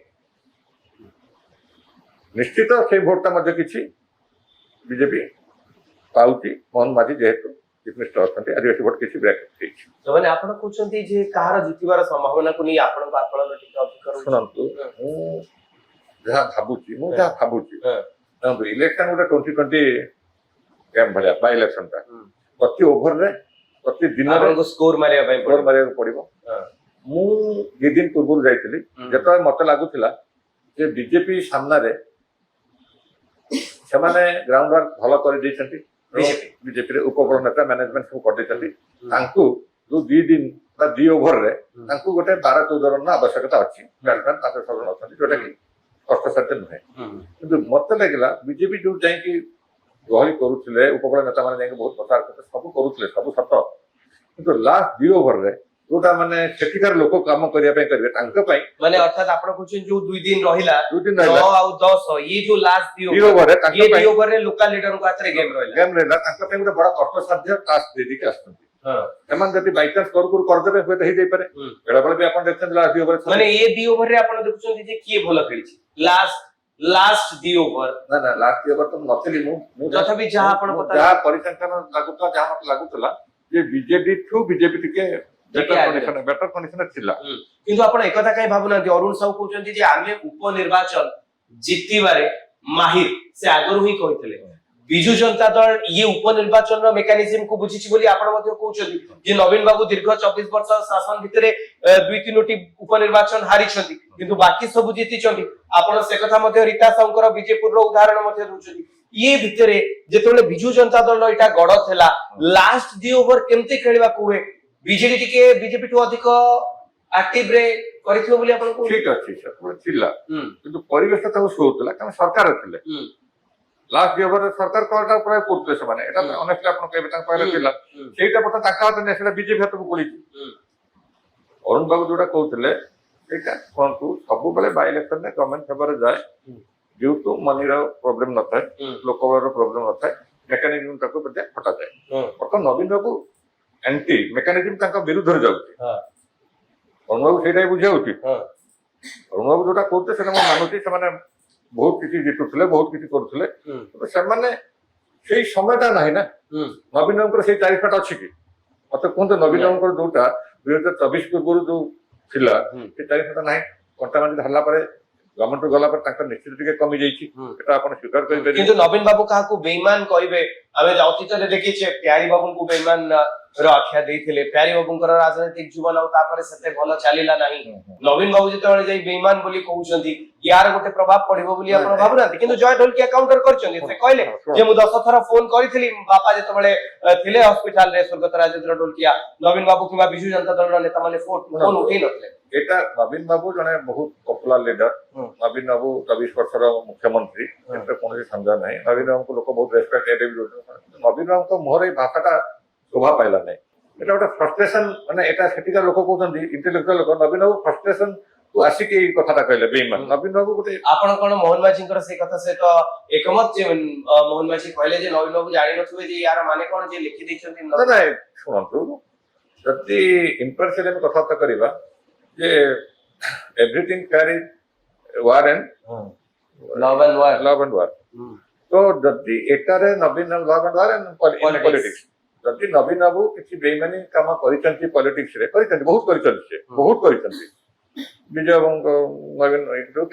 ନିଶ୍ଚିତ ସେଇ ଭୋଟଟା ମଧ୍ୟ କିଛି ବିଜେପି ପାଉଛି। ମୋହନ ମାଝୀ ଯେହେତୁ ଚିଫ ମିନିଷ୍ଟର ଅଛନ୍ତି, ଆଦିବାସୀ ଭୋଟ କିଛି ବ୍ରେକ୍ ହେଇଛି। ମାନେ ଆପଣ କହୁଛନ୍ତି ଯେ କାହାର ଜିତିବାର ସମ୍ଭାବନାକୁ ନେଇ ଆପଣଙ୍କ ଆକଳନ ଟିକେ ଅଧିକ ରହୁଛି? ଶୁଣନ୍ତୁ, ମୁଁ ଯାହା ଭାବୁଛି ଇଲେକ୍ସନ ଗୋଟେ 2020 ଗେମ୍ ଭଳିଆ ବାଇ ଇଲେକ୍ସନଟା, ପ୍ରତି ଓଭରରେ ପ୍ରତି ଦିନରେ ସ୍କୋର ମାରିବାକୁ ପଡିବ। ମୁଁ 2 ଦିନ ପୂର୍ବରୁ ଯାଇଥିଲି, ଯେତେବେଳେ ମତେ ଲାଗୁଥିଲା ଯେ ବିଜେପି ସାମ୍ନାରେ ସେମାନେ ଗ୍ରାଉଣ୍ଡ ୱାର୍କ ଭଲ କରିଦେଇଛନ୍ତି, ବିଜେପିରେ ଉପକୂଳ ନେତା ମ୍ୟାନେଜମେଣ୍ଟ ସବୁ କରିଦେଇଛନ୍ତି, ତାଙ୍କୁ ଯୋଉ 2 ଦିନ ବା 2 ଓଭରରେ ତାଙ୍କୁ ଗୋଟେ 12-14 ରନର ଆବଶ୍ୟକତା ଅଛି। ବ୍ୟାଟ୍ସମ୍ୟାନ 5-6 ଜଣ ଅଛନ୍ତି, ଯୋଉଟା କି କଷ୍ଟସାଧ୍ୟ ନୁହେଁ। କିନ୍ତୁ ମତେ ଲାଗିଲା ବିଜେପି ଯୋଉ ଯାଇକି ଗହଳି କରୁଥିଲେ, ଉପକୂଳ ନେତା ମାନେ ଯାଇକି ବହୁତ ପ୍ରଚାର କରୁଥିଲେ, ସବୁ କରୁଥିଲେ, ସବୁ ସତ, କିନ୍ତୁ ଲାଷ୍ଟ 2 ଓଭରରେ ଯୋଉଟା ମାନେ ସେଠିକାର ଲୋକ କାମ କରିବା ପାଇଁ କରିବେ ତାଙ୍କ ପାଇଁ, ମାନେ ଅର୍ଥାତ ଆପଣ କହୁଛନ୍ତି ଯୋଉ 2 ଦିନ ରହିଲା 9 ଆଉ 10, ଇଏ ଯୋଉ ଲାଷ୍ଟ 2 ଓଭରରେ ଲୋକାଲ ଲିଡରଙ୍କ ହାତରେ ଗେମ୍ ରହିଲା, ତାଙ୍କ ପାଇଁ ଗୋଟେ ବଡ କଷ୍ଟସାଧ୍ୟ ଟାସ୍କ ଦେଇକି ଆସୁଛନ୍ତି। ସେମାନେ ଯଦି ବାଇଚାନ୍ସ କରୁ କରିଦେବେ, ହୁଏତ ହେଇଯାଇପାରେ। ବେଳେବେଳେ ବି ଆପଣ ଦେଖୁଛନ୍ତି ଲାଷ୍ଟ 2 ଓଭର, ମାନେ ଏ 2 ଓଭରରେ ଆପଣ ଦେଖୁଛନ୍ତି ଯେ କିଏ ଭଲ ଖେଳିଛି ଲାଷ୍ଟ 2 ଓଭର? ନା ଲାଷ୍ଟ 2 ଓଭର ତ ନଥିଲି ମୁଁ ତଥାପି ଯାହା ପରିସଂଖ୍ୟାନ ଲାଗୁଥିଲା, ଯାହା ମତେ ଲାଗୁଥିଲା ଯେ ବିଜେଡି ଟିକେ ବେଟର କଣ୍ଡିସନ ଥିଲା। କିନ୍ତୁ ଆପଣ ଏକଥା କାହିଁ ଭାବୁନାହାନ୍ତି? ଅରୁଣ ସାହୁ କହୁଛନ୍ତି ଯେ ଆମେ ଉପନିର୍ବାଚନ ଜିତିବାରେ ମାହିର, ସେ ଆଗରୁ ହିଁ କହିଥିଲେ। ବିଜୁ ଜନତା ଦଳ ଇଏ ଉପନିର୍ବାଚନ ମେକାନିଜିମ କୁ ବୁଝିଛି ବୋଲି ଆପଣ ମଧ୍ୟ କହୁଛନ୍ତି ଯେ ନବୀନ ବାବୁ ଦୀର୍ଘ 24 ବର୍ଷ ଶାସନ ଭିତରେ 2-3ଟି ଉପନିର୍ବାଚନ ହାରିଛନ୍ତି, କିନ୍ତୁ ବାକି ସବୁ ଜିତିଛନ୍ତି। ଆପଣ ସେ କଥା ମଧ୍ୟ ରୀତା ସାହୁଙ୍କର ବିଜେପୁରର ଉଦାହରଣ ମଧ୍ୟ ଦଉଛନ୍ତି। ଇଏ ଭିତରେ ଯେତେବେଳେ ବିଜୁ ଜନତା ଦଳ ଏଇଟା ଗଡ ଥିଲା, ଲାଷ୍ଟ 2 ଓଭର କେମିତି ଖେଳିବାକୁ ହୁଏ, ବିଜେପି ଠୁ ଅଧିକ ଆକ୍ଟିଭ ରେ କରିଥିବ ବୋଲି ଆପଣ କହୁଛନ୍ତି? ଠିକ ଅଛି, ଥିଲା, କିନ୍ତୁ ପରିବେଶ ତାକୁ ଶୋଉଥିଲା, କାରଣ ସରକାର ଥିଲେ। ଲାଷ୍ଟ 2 ଓଭରରେ ସରକାର କଳଟା ପ୍ରାୟ କରୁଥିଲେ ସେମାନେ, ଏଟା ଅନେଷ୍ଟଲି ଆପଣ କହିବେ ତାଙ୍କ ପାଖରେ ଥିଲା, ସେଇଟା ବର୍ତ୍ତମାନ ତାଙ୍କ ହାତରେ ନାହିଁ, ସେଇଟା ବିଜେପି ହାତକୁ ପଳେଇଛି। ଅରୁଣ ବାବୁ ଯୋଉଟା କହୁଥିଲେ ସେଇଟା କୁହନ୍ତୁ, ସବୁବେଳେ ବାଇ ଇଲେକ୍ସନରେ ଗଭର୍ଣ୍ଣମେଣ୍ଟ ଫେଭରରେ ଯାଏ, ଯେହେତୁ ମନିର ପ୍ରୋବ୍ଲେମ ନଥାଏ, ଲୋକବଳର ପ୍ରୋବ୍ଲେମ ନଥାଏ, ମେକାନିଜିମ ତାକୁ ହଟାଯାଏ। ବର୍ତ୍ତମାନ ନବୀନ ବାବୁ ଆଣ୍ଟି ମେକାନିଜିମ ତାଙ୍କ ବିରୁଦ୍ଧରେ ଯାଉଛି। ଅରୁଣ ବାବୁ ସେଇଟା ବୁଝିବା ଉଚିତ। ଅରୁଣ ବାବୁ ଯୋଉଟା କହୁଥିଲେ ସେଟା ମୁଁ ମାନୁଛି, ସେମାନେ ବହୁତ କିଛି ଜିତୁଥିଲେ, ବହୁତ କିଛି କରୁଥିଲେ, ସେମାନେ ସେଇ ସମୟଟା ନାହିଁ ନା। ନବୀନ ବାବୁଙ୍କର ସେଇ ତାରିଖଟା ଅଛି କି? ମତେ କୁହନ୍ତୁ ନବୀନ ବାବୁଙ୍କର ଯୋଉଟା 2024 ପୂର୍ବରୁ ଯୋଉ ଥିଲା ସେ ତାରିଖଟା ନାହିଁ। କଣ୍ଟାବାଣ୍ଡି ଧରିଲା ପରେ ଗଭର୍ଣ୍ଣମେଣ୍ଟ ଗଲା ପରେ ତାଙ୍କର ନିଶ୍ଚିତ ଟିକେ କମି ଯାଇଛି, ଏଟା ଆପଣ ସ୍ୱୀକାର କରିପାରିବେ। କିନ୍ତୁ ନବୀନ ବାବୁ କାହାକୁ ବେଇମାନ କହିବେ? ଆମେ ଅତୀତରେ ଦେଖିଛେ ପ୍ୟାରୀ ବାବୁଙ୍କୁ ବେଇମାନ ର ଆଖ୍ୟା ଦେଇଥିଲେ। ପ୍ୟାରୀ ବାବୁଙ୍କର ରାଜନୈତିକ ଜୀବନ ଆଉ ତାପରେ ସେତେ ଭଲ ଚାଲିଲା ନାହିଁ। ନବୀନ ବାବୁ ଯେତେବେଳେ ଯାଇ ବେଇମାନ ବୋଲି କହୁଛନ୍ତି ୟାର ଗୋଟେ ପ୍ରଭାବ ପଡିବ ବୋଲି ଆପଣ ଭାବୁନାହାନ୍ତି? କିନ୍ତୁ ଜୟ ଢୋଲକିଆ କାଉଣ୍ଟର କରିଛନ୍ତି। ସେ କହିଲେ ଯେ ମୁଁ 10 ଥର ଫୋନ କରିଥିଲି ବାପା ଯେତେବେଳେ ଥିଲେ ହସ୍ପିଟାଲରେ ସ୍ୱର୍ଗତ ରାଜେନ୍ଦ୍ର ଢୋଲକିଆ, ନବୀନ ବାବୁ କିମ୍ବା ବିଜୁ ଜନତା ଦଳର ନେତାମାନେ ଫୋନ ଉଠେଇ ନଥିଲେ। ଏଟା ନବୀନ ବାବୁ ଜଣେ ବହୁତ ପପୁଲାର ଲିଡର। ନବୀନ ବାବୁ 24 ବର୍ଷର ମୁଖ୍ୟମନ୍ତ୍ରୀ, ଏଥିରେ କୌଣସି ସନ୍ଦେହ ନାହିଁ। ନବୀନ ବାବୁଙ୍କୁ ଲୋକ ବହୁତ ରେସ୍ପେକ୍ଟ ଏବେ ବି ଦଉଛନ୍ତି। ନବୀନ ବାବୁଙ୍କ ମୁହଁରେ ଏଇ ଭାଷାଟା ଶୋଭା ପାଇଲା ନାହିଁ। ଏଟା ଗୋଟେ ଫ୍ରଷ୍ଟ୍ରେସନ, ମାନେ ଏଟା ସେଠିକା ଲୋକ କହୁଛନ୍ତି ଇଣ୍ଟେଲେକ୍ଚୁଆଲ ଲୋକ, ନବୀନ ବାବୁ ଫ୍ରଷ୍ଟ୍ରେସନ କୁ ଆସିକି ଏଇ କଥାଟା କହିଲେ ବେଇମାନ। ନବୀନ ବାବୁ ଗୋଟେ ଆପଣ କଣ ମୋହନ ମାଝୀଙ୍କର ସେଇ କଥା ସହିତ ଏକମତ ଯେ ମୋହନ ମାଝୀ କହିଲେ ଯେ ନବୀନ ବାବୁ ଜାଣିନଥିବେ ଯେ ୟାର ମାନେ କଣ ଯେ ଲେଖି ଦେଇଛନ୍ତି? ନାଇଁ ଶୁଣନ୍ତୁ, ଯଦି ଇମ୍ପାର୍ସିଆଲି ଆମେ କଥାବାର୍ତ୍ତା କରିବା ଯେ everything carry war and love and war. ତ ଯଦି ଏଟାରେ ନବୀନ love and war and politics, ଯଦି ନବୀନ ବାବୁ କିଛି ବେଇମାନି କାମ କରିଛନ୍ତି ପଲିଟିକ୍ସରେ, କରିଛନ୍ତି, ବହୁତ କରିଛନ୍ତି, ସେ ବହୁତ କରିଛନ୍ତି। ବିଜୟ ବାବୁଙ୍କ ନବୀନ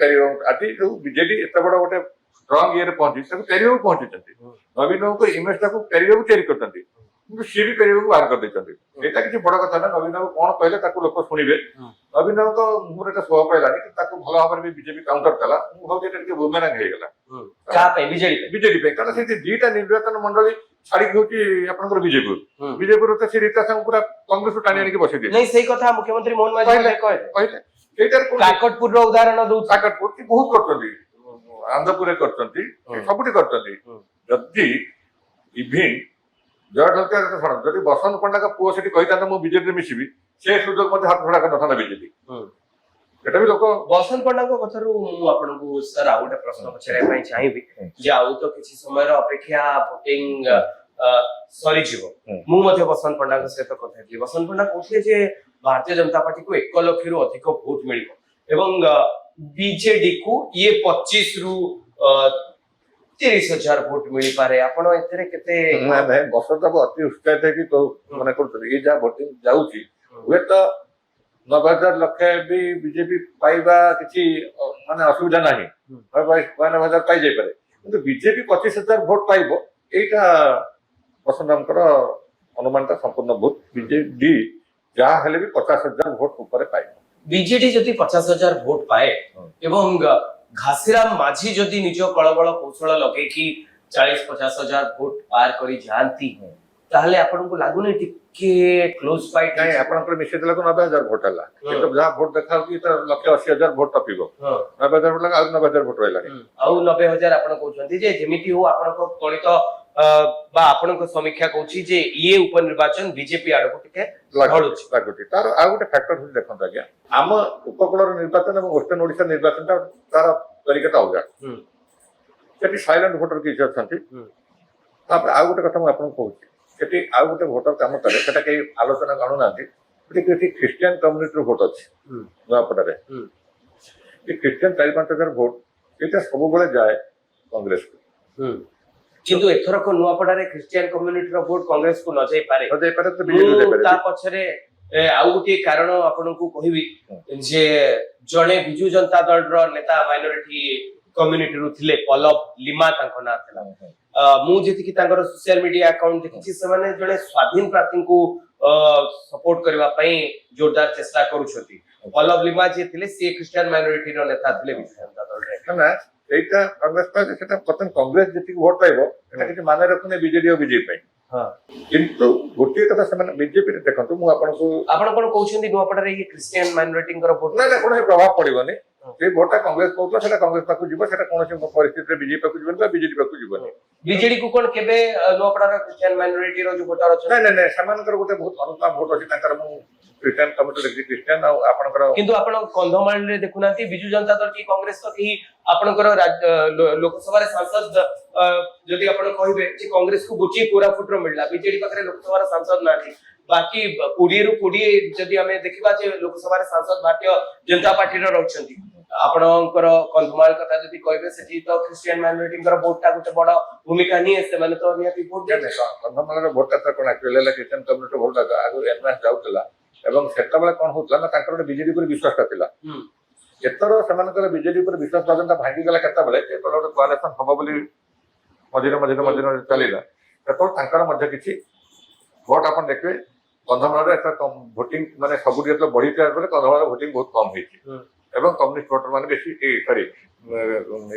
ଆଜି ଯୋଉ ବିଜେଡି ଏତେ ବଡ ଗୋଟେ ଷ୍ଟ୍ରଙ୍ଗ ଇଏରେ ପହଞ୍ଚିଛି, ତାକୁ କ୍ୟାରିବାକୁ ପହଞ୍ଚିଛନ୍ତି। ନବୀନ ବାବୁଙ୍କ ଇମେଜଟାକୁ କ୍ୟାରିବାକୁ ତିଆରି କରିଛନ୍ତି, କିନ୍ତୁ ସିଏ ବି କ୍ୟାରିବାକୁ ବାହାର କରିଦେଇଛନ୍ତି। ଏଇଟା କିଛି ବଡ କଥା ନା। ନବୀନ ବାବୁ କଣ କହିଲେ ତାକୁ ଲୋକ ଶୁଣିବେ। ନବୀନ ବାବୁଙ୍କ ମୁହଁରେ ଏଟା ଶୋଭା ପାଇଲାନି, କିନ୍ତୁ ତାକୁ ଭଲ ଭାବରେ ବି ବିଜେପି କାଉଣ୍ଟର କଲା। ମୁଁ ଭାବୁଛି ଏଟା ଟିକେ ବୁମେରାଙ୍ଗ ହେଇଗଲା ବିଜେଡି ପାଇଁ, କାରଣ ସେଠି ଦିଟା ନିର୍ବାଚନ ମଣ୍ଡଳୀ ଛାଡିକି ହଉଛି ଆପଣଙ୍କର ବିଜେପୁର ତ ସେ ରୀତା ସାହୁ ପୁରା କଂଗ୍ରେସରୁ ଟାଣି ଆଣିକି ବସେଇ ଦେଇଛି। ସେଇ କଥା ମୁଖ୍ୟମନ୍ତ୍ରୀ ମୋହନ ମାଝୀ କହିଲେ। ସେଇଟାରେ କାକଟପୁରର ଉଦାହରଣ ଦଉଛି। କାକଟପୁର ବହୁତ କରିଛନ୍ତି, ଆନ୍ଧ୍ରପୁରରେ କରିଛନ୍ତି, ସବୁଠି କରିଛନ୍ତି। ଯଦି ଇଭିନ୍ ଜୟ ଢୋଲକିଆ କଥା ଶୁଣ, ଯଦି ବସନ୍ତ ପଣ୍ଡାଙ୍କ ପୁଅ ସେଠି କହିଥାନ୍ତା ମୁଁ ବିଜେପିରେ ମିଶିବି, ସେ ସୁଯୋଗ ମଧ୍ୟ ହାତ ଛଡା କରିନଥାନ୍ତା ବିଜେପି। ଏଟା ବି ଲୋକ ବସନ୍ତ ପଣ୍ଡାଙ୍କ କଥାରୁ ମୁଁ ଆପଣଙ୍କୁ ସାର୍ ଆଉ ଗୋଟେ ପ୍ରଶ୍ନ ପଚାରିବା ପାଇଁ ଚାହିଁବି ଯେ ଆଉ ତ କିଛି ସମୟର ଅପେକ୍ଷା ଭୋଟିଂ ସରିଯିବ। ମୁଁ ମଧ୍ୟ ବସନ୍ତ ପଣ୍ଡାଙ୍କ ସହିତ କଥା ହେଇଥିଲି। ବସନ୍ତ ପଣ୍ଡା କହୁଥିଲେ ଯେ ଭାରତୀୟ ଜନତା ପାର୍ଟିକୁ 1 ଲକ୍ଷରୁ ଅଧିକ ଭୋଟ ମିଳିବ ଏବଂ ବିଜେଡି କୁ ଇଏ 25 ରୁ 30,000 ଭୋଟ ମିଳିପାରେ। ଆପଣ ଏଥିରେ କେତେ? ନାଇଁ ବସନ୍ତ ବାବୁ ଅତି ଉତ୍ସାହିତ ହେଇକି ମାନେ କରୁଛନ୍ତି ଏ ଯାହା ଭୋଟିଂ ଯାଉଛି, ହୁଏତ 90,000 ଲକ୍ଷ ବି ବିଜେପି ପାଇବା କିଛି ମାନେ ଅସୁବିଧା ନାହିଁ, 92,000 ପାଇଯାଇପାରେ। କିନ୍ତୁ ବିଜେପି 25,000 ଭୋଟ ପାଇବ, ଏଇଟା ବସନ୍ତ ବାବୁଙ୍କର ଅନୁମାନଟା ସମ୍ପୂର୍ଣ୍ଣ ଭୁଲ। ବିଜେଡି ଯାହା ହେଲେ ବି 50,000 ଭୋଟ ଉପରେ ପାଇବ। ବିଜେଡି ଯଦି 50,000 ଭୋଟ ପାଏ ଏବଂ ଘାସିରାମ ମାଝୀ ଯଦି ନିଜ କଳବଳ କୌଶଳ ଲଗେଇକି 40-50,000 ଭୋଟ ପାର କରି ଯାଆନ୍ତି, ତାହେଲେ ଆପଣଙ୍କୁ ଲାଗୁନି ଟିକେ କ୍ଲୋଜ ଫାଇଟ୍? ନାଇଁ, ଆପଣଙ୍କର ନିଶ୍ଚିତ ଲାଗୁ 90,000 ଭୋଟ ହେଲା, କିନ୍ତୁ ଯାହା ଭୋଟ ଦେଖାଯାଉଛି 1,80,000 ଭୋଟ ଟପିବ। 90,000 ଭୋଟ ଆଉ 90,000 ଭୋଟ ରହିଲାଣି। ଆଉ 90,000 ଆପଣ କହୁଛନ୍ତି ଯେ ଯେମିତି ହଉ ଆପଣଙ୍କ ଗଣିତ ବା ଆପଣଙ୍କ ସମୀକ୍ଷା କହୁଛି ଯେ ଇଏ ଉପନିର୍ବାଚନ ବିଜେପି ଆଡକୁ ଟିକେ ଲାଗୁଛି। ତାର ଆଉ ଗୋଟେ ଫ୍ୟାକ୍ଟର ହଉଛି, ଦେଖନ୍ତୁ ଆଜ୍ଞା, ଆମ ଉପକୂଳର ନିର୍ବାଚନ ଏବଂ ୱେଷ୍ଟର୍ଣ୍ଣ ଓଡିଶା ନିର୍ବାଚନଟା ତାର ତରିକାଟା ଅଲଗା। ସେଠି ସାଇଲେଣ୍ଟ ଭୋଟର କିଛି ଅଛନ୍ତି। ତାପରେ ଆଉ ଗୋଟେ କଥା ମୁଁ ଆପଣଙ୍କୁ କହୁଛି, ସେଠି ଆଉ ଗୋଟେ ଭୋଟର କାମ କରେ, ସେଟା କେହି ଆଲୋଚନା ଆଣୁନାହାନ୍ତି। ସେଠି ଖ୍ରୀଷ୍ଟିଆନ କମ୍ୟୁନିଟିର ଭୋଟ ଅଛି ନୂଆପଡାରେ। ଏ ଖ୍ରୀଷ୍ଟିଆନ 4-5,000 ଭୋଟ, ଏଇଟା ସବୁବେଳେ ଯାଏ କଂଗ୍ରେସକୁ। କିନ୍ତୁ ଏଥରକ ନୂଆପଡାରେ ଖ୍ରୀଷ୍ଟିଆନ କମ୍ୟୁନିଟିର ଭୋଟ କଂଗ୍ରେସକୁ ନ ଯାଇପାରେ। ତା ପଛରେ ଆଉ ଗୋଟିଏ କାରଣ ଆପଣଙ୍କୁ କହିବି ଯେ ଜଣେ ବିଜୁ ଜନତା ଦଳର ନେତା ମାଇନରିଟି କମ୍ୟୁନିଟିରୁ ଥିଲେ, ପଲବ ଲିମା ତାଙ୍କ ନାଁ ଥିଲା। ମୁଁ ଯେତିକି ତାଙ୍କର ସୋସିଆଲ ମିଡିଆ ଆକାଉଣ୍ଟ ଦେଖିଛି, ସେମାନେ ଜଣେ ସ୍ୱାଧୀନ ପ୍ରାର୍ଥୀଙ୍କୁ ସପୋର୍ଟ କରିବା ପାଇଁ ଜୋରଦାର ଚେଷ୍ଟା କରୁଛନ୍ତି। ପଲବ ଲିମା ଯିଏ ଥିଲେ ସିଏ ଖ୍ରୀଷ୍ଟିଆନ ମାଇନରିଟିର ନେତା ଥିଲେ ବିଜୁ ଜନତା ଦଳରେ। ସେଇଟା କଂଗ୍ରେସ ପାଇଁ, ସେଟା ବର୍ତ୍ତମାନ କଂଗ୍ରେସ ଯେତିକି ଭୋଟ ପାଇବ ସେଟା କିଛି ମାନେ ରଖୁନି ବିଜେଡି ଆଉ ବିଜେପି ପାଇଁ। କିନ୍ତୁ ଗୋଟିଏ କଥା ସେମାନେ ବିଜେପିରେ ଦେଖନ୍ତୁ, ମୁଁ ଆପଣ କଣ କହୁଛନ୍ତି ନୂଆପଡାରେ ଇଏ ଖ୍ରୀଷ୍ଟିଆନ ମାଇନରିଟିଙ୍କର ଭୋଟ କୌଣସି ପ୍ରଭାବ ପଡିବନି। ସେଇ ଭୋଟଟା କଂଗ୍ରେସ କହୁଥିଲା, ସେଟା କଂଗ୍ରେସ ପାଖକୁ ଯିବ, ସେଟା କୌଣସି ପରିସ୍ଥିତିରେ ବିଜେପି ପାଖକୁ ଯିବନି ବା ବିଜେଡି ପାଖକୁ ଯିବନି। ବିଜେଡି କୁ କଣ କେବେ ନୂଆପଡାର ଖ୍ରୀଷ୍ଟିଆନ ମାଇନରିଟିର ଯୋଉ ଭୋଟର ଅଛନ୍ତି? ନାଇଁ ସେମାନଙ୍କର ଗୋଟେ ବହୁତ ଅନୁପମ ଭୋଟ ଅଛି ତାଙ୍କର। ମୁଁ ଖ୍ରୀଷ୍ଟିଆନ କମିଟି ଦେଖିଛି, ଖ୍ରୀଷ୍ଟିଆନ ଆଉ ଆପଣଙ୍କର। କିନ୍ତୁ ଆପଣ କନ୍ଧମାଳରେ ଦେଖୁନାହାନ୍ତି ବିଜୁ ଜନତା ଦଳ କି କଂଗ୍ରେସ ତ କେହି ଆପଣଙ୍କର ଲୋକସଭାରେ ସାଂସଦ ଯଦି ଆପଣ କହିବେ ଯେ କଂଗ୍ରେସକୁ ଗୋଟିଏ କୋରାପୁଟର ମିଳିଲା, ବିଜେଡି ପାଖରେ ଲୋକସଭାର ସାଂସଦ ନାହାନ୍ତି। ବାକି 20 ରୁ 20 ଯଦି ଆମେ ଦେଖିବା ଯେ ଲୋକସଭାରେ ସାଂସଦ ଭାରତୀୟ ଜନତା ପାର୍ଟିର ରହିଛନ୍ତି, ଆପଣଙ୍କର କନ୍ଧମାଳ କଥା ଯଦି କହିବେ ସେଠି ତ ଖ୍ରୀଷ୍ଟିଆନ ମାଇନରିଟିଙ୍କର ଭୋଟଟା ଗୋଟେ ବଡ ଭୂମିକା ନିଏ ସେମାନେ ତ ନିହାତି ଭୋଟ ଦେଇଛନ୍ତି। କନ୍ଧମାଳର ଭୋଟଟା ତ କଣ ଆକ୍ଚୁଆଲି ହେଲା ଖ୍ରୀଷ୍ଟିଆନ କମ୍ୟୁନିଟି ଭୋଟଟା ଆଗରୁ ଏନ୍ମାସ ଯାଉଥିଲା ଏବଂ ସେତେବେଳେ କଣ ହଉଥିଲା ନା ତାଙ୍କର ଗୋଟେ ବିଜେଡି ଉପରେ ବିଶ୍ୱାସଟା ଥିଲା। ଏଥର ସେମାନଙ୍କର ବିଜେଡି ଉପରେ ବିଶ୍ୱାସ ପର୍ଯ୍ୟନ୍ତ ଭାଙ୍ଗିଗଲା କେତେବେଳେ ଯେତେବେଳେ ଗୋଟେ କୋଆଲିସନ ହବ ବୋଲି ମଝିରେ ଚାଲିଲା ସେତେବେଳେ ତାଙ୍କର ମଧ୍ୟ କିଛି ଭୋଟ ଆପଣ ଦେଖିବେ କନ୍ଧମାଳରେ ଏଥର ଭୋଟିଂ ମାନେ ସବୁଠି ଯେତେବେଳେ ବଢିଥିବା ବେଳେ କନ୍ଧମାଳର ଭୋଟିଂ ବହୁତ କମ ହେଇଛି ଏବଂ କମ୍ୟୁନିଷ୍ଟ ଭୋଟର ମାନେ ବେଶୀ ସରି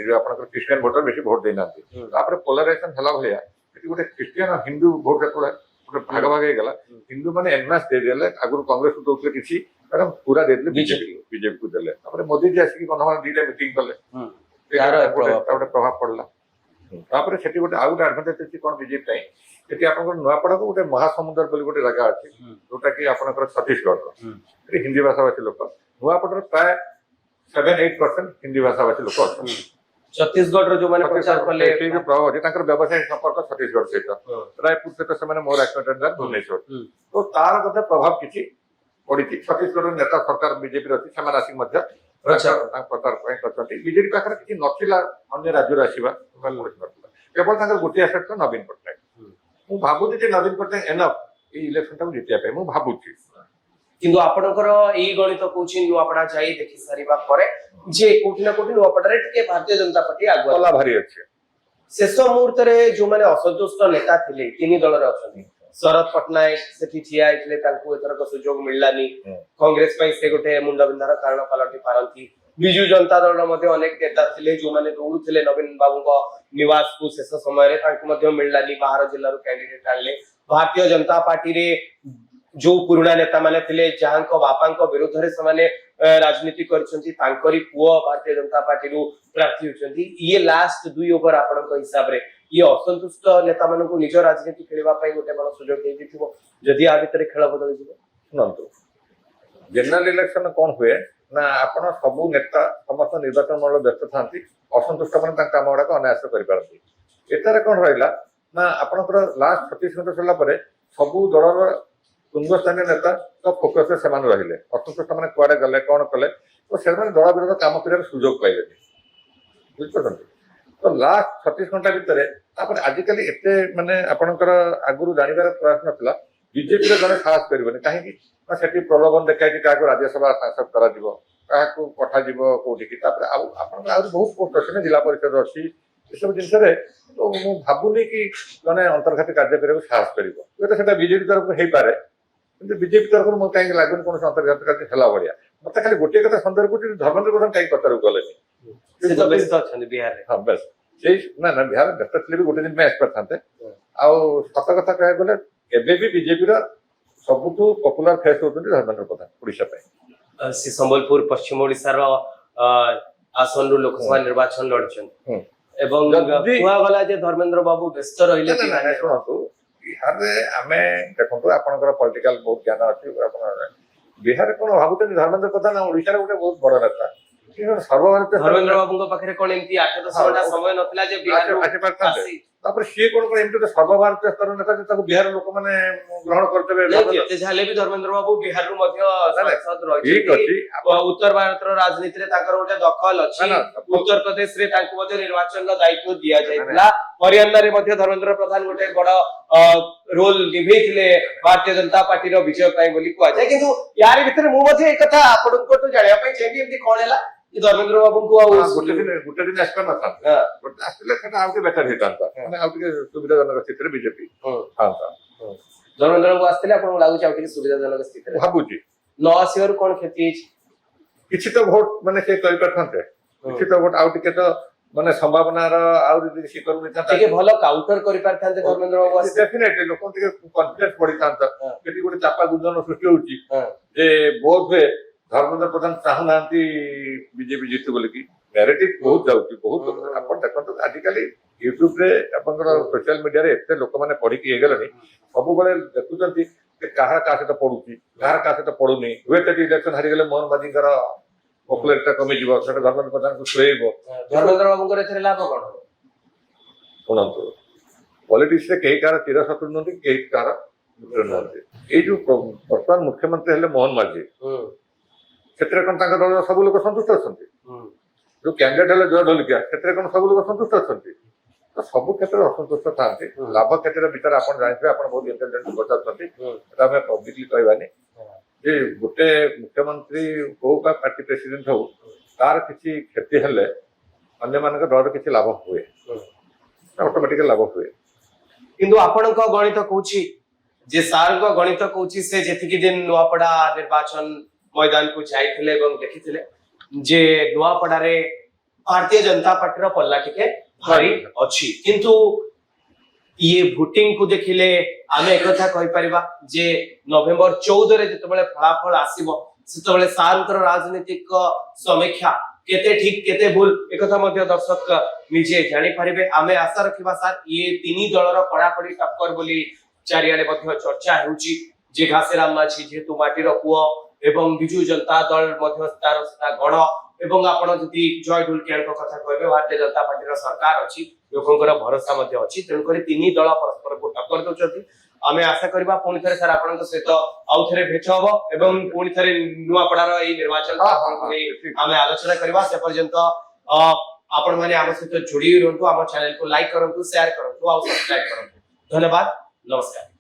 ଯୋଉ ଆପଣଙ୍କର ଖ୍ରୀଷ୍ଟିଆନ ଭୋଟର ବେଶୀ ଭୋଟ ଦେଇନାହାନ୍ତି। ତାପରେ ପୋଲାରାଇଜେସନ ହେଲା ଭଳିଆ ସେଠି ଗୋଟେ ଖ୍ରୀଷ୍ଟିଆନ ହିନ୍ଦୁ ଭୋଟ ଯେତେବେଳେ ଗୋଟେ ଭାଗ ଭାଗ ହେଇଗଲା ହିନ୍ଦୁ ମାନେ ଏନ୍ମାସ ଦେଇଦେଲେ ଆଗରୁ କଂଗ୍ରେସକୁ ଦଉଥିଲେ କିଛି ଏବଂ ପୁରା ଦେଇଦେଲେ ବିଜେପିକୁ ଦେଲେ। ତାପରେ ମୋଦିଜୀ ଆସିକି କନ୍ଧମାଳ ଦିଟା ମିଟିଂ କଲେ ଗୋଟେ ପ୍ରଭାବ ପଡିଲା। ତାପରେ ସେଠି ଗୋଟେ ଆଉ ଗୋଟେ ଆଡଭାଣ୍ଟେଜ ଅଛି କଣ ବିଜେପି ପାଇଁ ସେଠି ଆପଣଙ୍କର ନୂଆପଡାକୁ ଗୋଟେ ମହାସମୁଦ୍ର ବୋଲି ଗୋଟେ ଜାଗା ଅଛି ଯୋଉଟା କି ଆପଣଙ୍କର ଛତିଶଗଡ଼ର ସେଠି ହିନ୍ଦୀ ଭାଷାଭାଷୀ ଲୋକ ନୂଆପଡାର ପ୍ରାୟ 7-8% ହିନ୍ଦୀ ଭାଷାଭାଷୀ ଲୋକ ଅଛନ୍ତି। ଛତିଶଗଡ଼ର ଯୋଉମାନେ ପ୍ରଚାର କଲେ ସେଇ ଯୋଉ ପ୍ରଭାବ ଅଛି ତାଙ୍କର ବ୍ୟବସାୟ ସମ୍ପର୍କ ଛତିଶଗଡ଼ ସହିତ ରାୟପୁର ସହିତ ସେମାନେ ମୋର ଆକ୍ୱେଣ୍ଟେଡ୍ ଭୁବନେଶ୍ୱର ତ ତାର ଗୋଟେ ପ୍ରଭାବ କିଛି ପଡିଛି। ଛତିଶଗଡ଼ର ନେତା ସରକାର ବିଜେପିର ଅଛି ସେମାନେ ଆସିକି ମଧ୍ୟ ପ୍ରଚାର ପାଇଁ କରିଛନ୍ତି। ବିଜେପି ପାଖରେ କିଛି ନଥିଲା ଅନ୍ୟ ରାଜ୍ୟରୁ ଆସିବା ନଥିଲା କେବଳ ତାଙ୍କର ଗୋଟିଏ ଆସେଟ୍ ନବୀନ ପଟ୍ଟନାୟକ। ମୁଁ ଭାବୁଛି ଯେ ନବୀନ ପଟ୍ଟନାୟକ ଏନଫ୍ ଏଇ ଇଲେକ୍ସନଟାକୁ ଜିତିବା ପାଇଁ ମୁଁ ଭାବୁଛି। କିନ୍ତୁ ଆପଣଙ୍କର ଏଇ ଗଣିତ କହୁଛି ନୂଆପଡା ଯାଇ ଦେଖି ସାରିବା ପରେ ଯେ କୋଉଠି ନା କୋଉଠି ନୂଆପଡାରେ ଟିକେ ଭାରତୀୟ ଜନତା ପାର୍ଟି ଆଗୁଆ ଭାରି ଅଛି। ଶେଷ ମୁହୂର୍ତ୍ତରେ ଯୋଉମାନେ ଅସନ୍ତୁଷ୍ଟ ନେତା ଥିଲେ ତିନି ଦଳରେ ଅଛନ୍ତି ଶରଦ ପଟ୍ଟନାୟକ ସେଠି ଠିଆ ହେଇଥିଲେ ତାଙ୍କୁ ଏଥରକ ସୁଯୋଗ ମିଳିଲାନି କଂଗ୍ରେସ ପାଇଁ ସେ ଗୋଟେ ମୁଣ୍ଡବିନ୍ଧାର କାରଣ ପାଲଟି ପାରନ୍ତି। ବିଜୁ ଜନତା ଦଳର ମଧ୍ୟ ଅନେକ ନେତା ଥିଲେ ଯୋଉମାନେ ଦୌଡୁଥିଲେ ନବୀନ ବାବୁଙ୍କ ନିବାସକୁ ଶେଷ ସମୟରେ ତାଙ୍କୁ ମଧ୍ୟ ମିଳିଲାନି ବାହାର ଜିଲ୍ଲାରୁ କ୍ୟାଣ୍ଡିଡେଟ ଆଣିଲେ। ଭାରତୀୟ ଜନତା ପାର୍ଟିରେ ଯୋଉ ପୁରୁଣା ନେତା ମାନେ ଥିଲେ ଯାହାଙ୍କ ବାପାଙ୍କ ବିରୁଦ୍ଧରେ ସେମାନେ ରାଜନୀତି କରିଛନ୍ତି ତାଙ୍କରି ପୁଅ ଭାରତୀୟ ଜନତା ପାର୍ଟିରୁ ପ୍ରାର୍ଥୀ ହୋଇଛନ୍ତି। ଇଏ ଲାଷ୍ଟ 2 ଓଭର ଆପଣଙ୍କ ହିସାବରେ ଇଏ ଅସନ୍ତୁଷ୍ଟ ନେତା ମାନଙ୍କୁ ନିଜ ରାଜନୀତି ଖେଳିବା ପାଇଁ ଗୋଟେ ବଡ ସୁଯୋଗ ଦେଇଥିବ ଯଦି ଆ ଭିତରେ ଖେଳ ବଦଳିଯିବ। ଶୁଣନ୍ତୁ ଜେନେରାଲ ଇଲେକ୍ସନ କଣ ହୁଏ ନା ଆପଣ ସବୁ ନେତା ସମସ୍ତ ନିର୍ବାଚନ ମଣ୍ଡଳ ବ୍ୟସ୍ତ ଥାନ୍ତି ଅସନ୍ତୁଷ୍ଟ ମାନେ ତାଙ୍କ କାମ ଗୁଡାକ ଅନାୟାସ କରିପାରନ୍ତି। ଏଠାରେ କଣ ରହିଲା ନା ଆପଣଙ୍କର ଲାଷ୍ଟ 36 ମିନିଟ୍ ସରିଲା ପରେ ସବୁ ଦଳର ତୁଙ୍ଗସ୍ଥାନୀୟ ନେତା ଫୋକସରେ ସେମାନେ ରହିଲେ ଅସନ୍ତୁଷ୍ଟ ମାନେ କୁଆଡେ ଗଲେ କଣ କଲେ ତ ସେମାନେ ଦଳ ବିରୋଧ କାମ କରିବାର ସୁଯୋଗ ପାଇଲେନି ବୁଝିପାରୁଛନ୍ତି। ତ ଲାଷ୍ଟ 36 ଘଣ୍ଟା ଭିତରେ ତାପରେ ଆଜିକାଲି ଏତେ ମାନେ ଆପଣଙ୍କର ଆଗରୁ ଜାଣିବାର ପ୍ରୟାସ ନଥିଲା ବିଜେପିର ଜଣେ ସାହସ କରିବନି କାହିଁକି ନା ସେଠି ପ୍ରଲୋଭନ ଦେଖାଇକି କାହାକୁ ରାଜ୍ୟସଭା ସାଂସଦ କରାଯିବ କାହାକୁ ପଠାଯିବ କୋଉଠିକି ତାପରେ ଆଉ ଆପଣଙ୍କର ଆହୁରି ବହୁତ ପୋଷ୍ଟ ଅଛି ନା ଜିଲ୍ଲା ପରିଷଦ ଅଛି ଏସବୁ ଜିନିଷରେ ତ ମୁଁ ଭାବୁନି କି ଜଣେ ଅନ୍ତର୍ଘାତୀ କାର୍ଯ୍ୟ କରିବାକୁ ସାହସ କରିବ ହୁଏତ ସେଟା ବିଜେପି ତରଫରୁ ହେଇପାରେ କିନ୍ତୁ ବିଜେପି ତରଫରୁ ମୁଁ କାହିଁକି ଲାଗୁନି କୌଣସି ଅନ୍ତର୍ଘାତ କାର୍ଯ୍ୟ ହେଲା ଭଳିଆ। ମତେ ଖାଲି ଗୋଟିଏ କଥା ସନ୍ଦେହ କରୁଛି ଧର୍ମେନ୍ଦ୍ର ପ୍ରଧାନ କାହିଁକି କତାରକୁ ଗଲେନି ବିହାରରେ। ହଁ ବେଶ ସେଇ ନା ବିହାର ବ୍ୟସ୍ତ ଥିଲେ ବି ଗୋଟେ ଦିନ ପାଇଁ ଆସିପାରିଥାନ୍ତେ। ଆଉ ସତ କଥା କହିବାକୁ ଗଲେ ଏବେ ବି ବିଜେପିର ସବୁଠୁ ପପୁଲାର ଫେସ୍ ହଉଛନ୍ତି ଧର୍ମେନ୍ଦ୍ର ପ୍ରଧାନ ଓଡିଶା ପାଇଁ। ସେ ସମ୍ବଲପୁର ପଶ୍ଚିମ ଓଡିଶାର ଆସନରୁ ଲୋକସଭା ନିର୍ବାଚନ ଲଢିଛନ୍ତି ଏବଂ କୁହାଗଲା ଯେ ଧର୍ମେନ୍ଦ୍ର ବାବୁ ବ୍ୟସ୍ତ ରହିଲେ। ଶୁଣନ୍ତୁ ବିହାରରେ ଆମେ ଦେଖନ୍ତୁ ଆପଣଙ୍କର ପଲିଟିକାଲ ବହୁତ ଜ୍ଞାନ ଅଛି ଆପଣ ବିହାରରେ କଣ ଭାବୁଛନ୍ତି ଧର୍ମେନ୍ଦ୍ର ପ୍ରଧାନ ଓଡିଶାରେ ଗୋଟେ ବହୁତ ବଡ ନେତା ସର୍ବଭାରତୀୟ ଧର୍ମେନ୍ଦ୍ର ବାବୁଙ୍କ ପାଖରେ କଣ ଏମିତି 8-10 ଘଣ୍ଟା ସମୟ ନଥିଲା ଯେ ଆସିପାରିଥାନ୍ତେ ତାପରେ ସିଏ କଣ ଏମିତି ଗୋଟେ ସର୍ବଭାରତୀୟ ସ୍ତର ନେତା ଯେ ତାକୁ ବିହାର ଲୋକମାନେ ଗ୍ରହଣ କରିଦେବେ। ଯେତେ ଯାହେଲେ ବି ଧର୍ମେନ୍ଦ୍ର ବାବୁ ବିହାରରୁ ମଧ୍ୟ ସାଂସଦ ରହିଛନ୍ତି ଉତ୍ତର ଭାରତର ରାଜନୀତିରେ ତାଙ୍କର ଗୋଟେ ଦଖଲ ଅଛି। ଉତ୍ତରପ୍ରଦେଶରେ ତାଙ୍କୁ ମଧ୍ୟ ନିର୍ବାଚନର ଦାୟିତ୍ୱ ଦିଆଯାଇଥିଲା ହରିୟାଣାରେ ମଧ୍ୟ ଧର୍ମେନ୍ଦ୍ର ପ୍ରଧାନ ଗୋଟେ ବଡ ରୋଲ ନିଭେଇଥିଲେ ଭାରତୀୟ ଜନତା ପାର୍ଟିର ବିଜୟ ପାଇଁ ବୋଲି କୁହାଯାଏ। କିନ୍ତୁ ୟାରି ଭିତରେ ମୁଁ ମଧ୍ୟ ଏ କଥା ଆପଣଙ୍କଠୁ ଜାଣିବା ପାଇଁ ଚାହିଁବି ଏମିତି କଣ ହେଲା ଧର୍ମେନ୍ଦ୍ର ବାବୁଙ୍କୁ ଆଉ ଗୋଟେ ଦିନ ଆସିପାରିନଥାନ୍ତା ଗୋଟେ ଆସିଲେ ସେଟା ଆଉ ଟିକେ ବେଟର ହେଇଥାନ୍ତା ମାନେ ଆଉ ଟିକେ ସୁବିଧାଜନକ ସ୍ଥିତିରେ ବିଜେପି ଥାନ୍ତା। ଧର୍ମେନ୍ଦ୍ର ବାବୁ ଆସିଥିଲେ ଆପଣଙ୍କୁ ଲାଗୁଛି ଆଉ ଟିକେ ସୁବିଧାଜନକ ସ୍ଥିତିରେ ଭାବୁଛି ନ ଆସିବାରୁ କଣ କ୍ଷତି ହେଇଛି କିଛି ତ ଭୋଟ ମାନେ ସେ କରିପାରିଥାନ୍ତେ କିଛି ତ ଭୋଟ ଆଉ ଟିକେ ତ ମାନେ ସମ୍ଭାବନାର ଆହୁରି ଟିକେ ଟିକେ ଭଲ କାଉଣ୍ଟର କରିପାରିଥାନ୍ତେ ଧର୍ମେନ୍ଦ୍ର ବାବୁ ଡେଫିନେଟଲି ଲୋକ ଟିକେ କନଫିଡେନ୍ସ ବଢିଥାନ୍ତା। ସେଠି ଗୋଟେ ଚାପା ଗୁଞ୍ଜନ ସୃଷ୍ଟି ହଉଛି ଯେ ବୋଧ ହୁଏ ଧର୍ମେନ୍ଦ୍ର ପ୍ରଧାନ ଚାହୁଁନାହାନ୍ତି ବିଜେପି ଜିତୁ ବୋଲିକି ନ୍ୟାରେଟିଭ ବହୁତ ଯାଉଛି ବହୁତ ଆପଣ ଦେଖନ୍ତୁ ଆଜିକାଲି ୟୁଟ୍ୟୁବରେ ଆପଣଙ୍କର ସୋସିଆଲ ମିଡିଆରେ ଏତେ ଲୋକମାନେ ପଢିକି ହେଇଗଲେଣି ସବୁବେଳେ ଦେଖୁଛନ୍ତି ଯେ କାହାର କାହା ସହିତ ପଡୁଛି କାହାର କାହା ସହିତ ପଡୁନି ହୁଏତ ଇଲେକ୍ସନ ହାରିଗଲେ ମୋହନ ମାଝୀଙ୍କର ପପୁଲାରିଟି କମିଯିବ ସେଟା ଧର୍ମେନ୍ଦ୍ର ପ୍ରଧାନକୁ ସୁହାଇବ। ଧର୍ମେନ୍ଦ୍ର ବାବୁଙ୍କର ଏଥିରେ ଲାଭ କଣ? ଶୁଣନ୍ତୁ ପଲିଟିକ୍ସରେ କେହି କାହାର ଚିର ଶତ୍ରୁ ନୁହନ୍ତି କେହି କାହାର ମିତ୍ର ନୁହନ୍ତି। ଏଇ ଯୋଉ ବର୍ତ୍ତମାନ ମୁଖ୍ୟମନ୍ତ୍ରୀ ହେଲେ ମୋହନ ମାଝୀ ସେଥିରେ କ'ଣ ତାଙ୍କ ଦଳର ସବୁ ଲୋକ ସନ୍ତୁଷ୍ଟ ଅଛନ୍ତି? ଯୋଉ କ୍ୟାଣ୍ଡିଡେଟ୍ ହେଲେ ଜୟ ଢୋଲିକିଆ ସେଥିରେ କ'ଣ ସବୁ ଲୋକ ସନ୍ତୁଷ୍ଟ ଅଛନ୍ତି? ତ ସବୁ କ୍ଷେତ୍ରରେ ଅସନ୍ତୁଷ୍ଟ ଥାନ୍ତି। ଲାଭ କ୍ଷେତ୍ରରେ ବିଚାର ଆପଣ ଜାଣିଥିବେ, ଆପଣ ବହୁତ ଇଣ୍ଟେଲିଜେଣ୍ଟ ପଚାରୁଛନ୍ତି, ସେଟା ଆମେ ପବ୍ଲିକଲି କହିବାନି ଯେ ଗୋଟେ ମୁଖ୍ୟମନ୍ତ୍ରୀ ହଉ ବା ପାର୍ଟି ପ୍ରେସିଡେଣ୍ଟ ହଉ ତାର କିଛି କ୍ଷତି ହେଲେ ଅନ୍ୟମାନଙ୍କ ଦଳର କିଛି ଲାଭ ହୁଏ, ଅଟୋମେଟିକାଲି ଲାଭ ହୁଏ। କିନ୍ତୁ ଆପଣଙ୍କ ଗଣିତ କହୁଛି ଯେ ସାରଙ୍କ ଗଣିତ କହୁଛି ସେ ଯେତିକି ଦିନ ନୂଆପଡା ନିର୍ବାଚନ ମଇଦାନକୁ ଯାଇଥିଲେ ଏବଂ ଦେଖିଥିଲେ ଯେ ନୂଆପଡାରେ ଭାରତୀୟ ଜନତା ପାର୍ଟିର ପଲ୍ଲା ଟିକେ ଭାରି ଅଛି, କିନ୍ତୁ ଇଏ ଭୋଟିଂ କୁ ଦେଖିଲେ ଆମେ ଏକଥା କହିପାରିବା ଯେ ନଭେମ୍ବର 14 ଯେତେବେଳେ ଫଳାଫଳ ଆସିବ ସେତେବେଳେ ସାରଙ୍କର ରାଜନୈତିକ ସମୀକ୍ଷା କେତେ ଠିକ କେତେ ଭୁଲ ଏକଥା ମଧ୍ୟ ଦର୍ଶକ ନିଜେ ଜାଣିପାରିବେ। ଆମେ ଆଶା ରଖିବା ସାର୍ ଇଏ ତିନି ଦଳର କଡାକଡି ଟକ୍କର ବୋଲି ଚାରିଆଡେ ମଧ୍ୟ ଚର୍ଚ୍ଚା ହେଉଛି ଯେ ଘାସିରାମ ମାଝୀ ଯେହେତୁ ମାଟିର ପୁଅ ଏବଂ ବିଜୁ ଜନତା ଦଳ ମଧ୍ୟ ତାର ସେଟା ଗଣ ଏବଂ ଆପଣ ଯଦି ଜୟ ଢୋଲକିଆଙ୍କ କଥା କହିବେ ଭାରତୀୟ ଜନତା ପାର୍ଟିର ସରକାର ଅଛି, ଲୋକଙ୍କର ଭରସା ମଧ୍ୟ ଅଛି, ତେଣୁକରି ତିନି ଦଳ ପରସ୍ପରକୁ ଟକ୍କର ଦଉଛନ୍ତି। ଆମେ ଆଶା କରିବା ପୁଣି ଥରେ ସାର୍ ଆପଣଙ୍କ ସହିତ ଆଉ ଥରେ ଭେଟ ହବ ଏବଂ ପୁଣି ଥରେ ନୂଆପଡାର ଏଇ ନିର୍ବାଚନ ଆମେ ଆଲୋଚନା କରିବା। ସେ ପର୍ଯ୍ୟନ୍ତ ଆପଣ ମାନେ ଆମ ସହିତ ଯୋଡି ରୁହନ୍ତୁ, ଆମ ଚ୍ୟାନେଲକୁ ଲାଇକ୍ କରନ୍ତୁ, ସେୟାର କରନ୍ତୁ ଆଉ ସବସ୍କ୍ରାଇବ କରନ୍ତୁ। ଧନ୍ୟବାଦ, ନମସ୍କାର।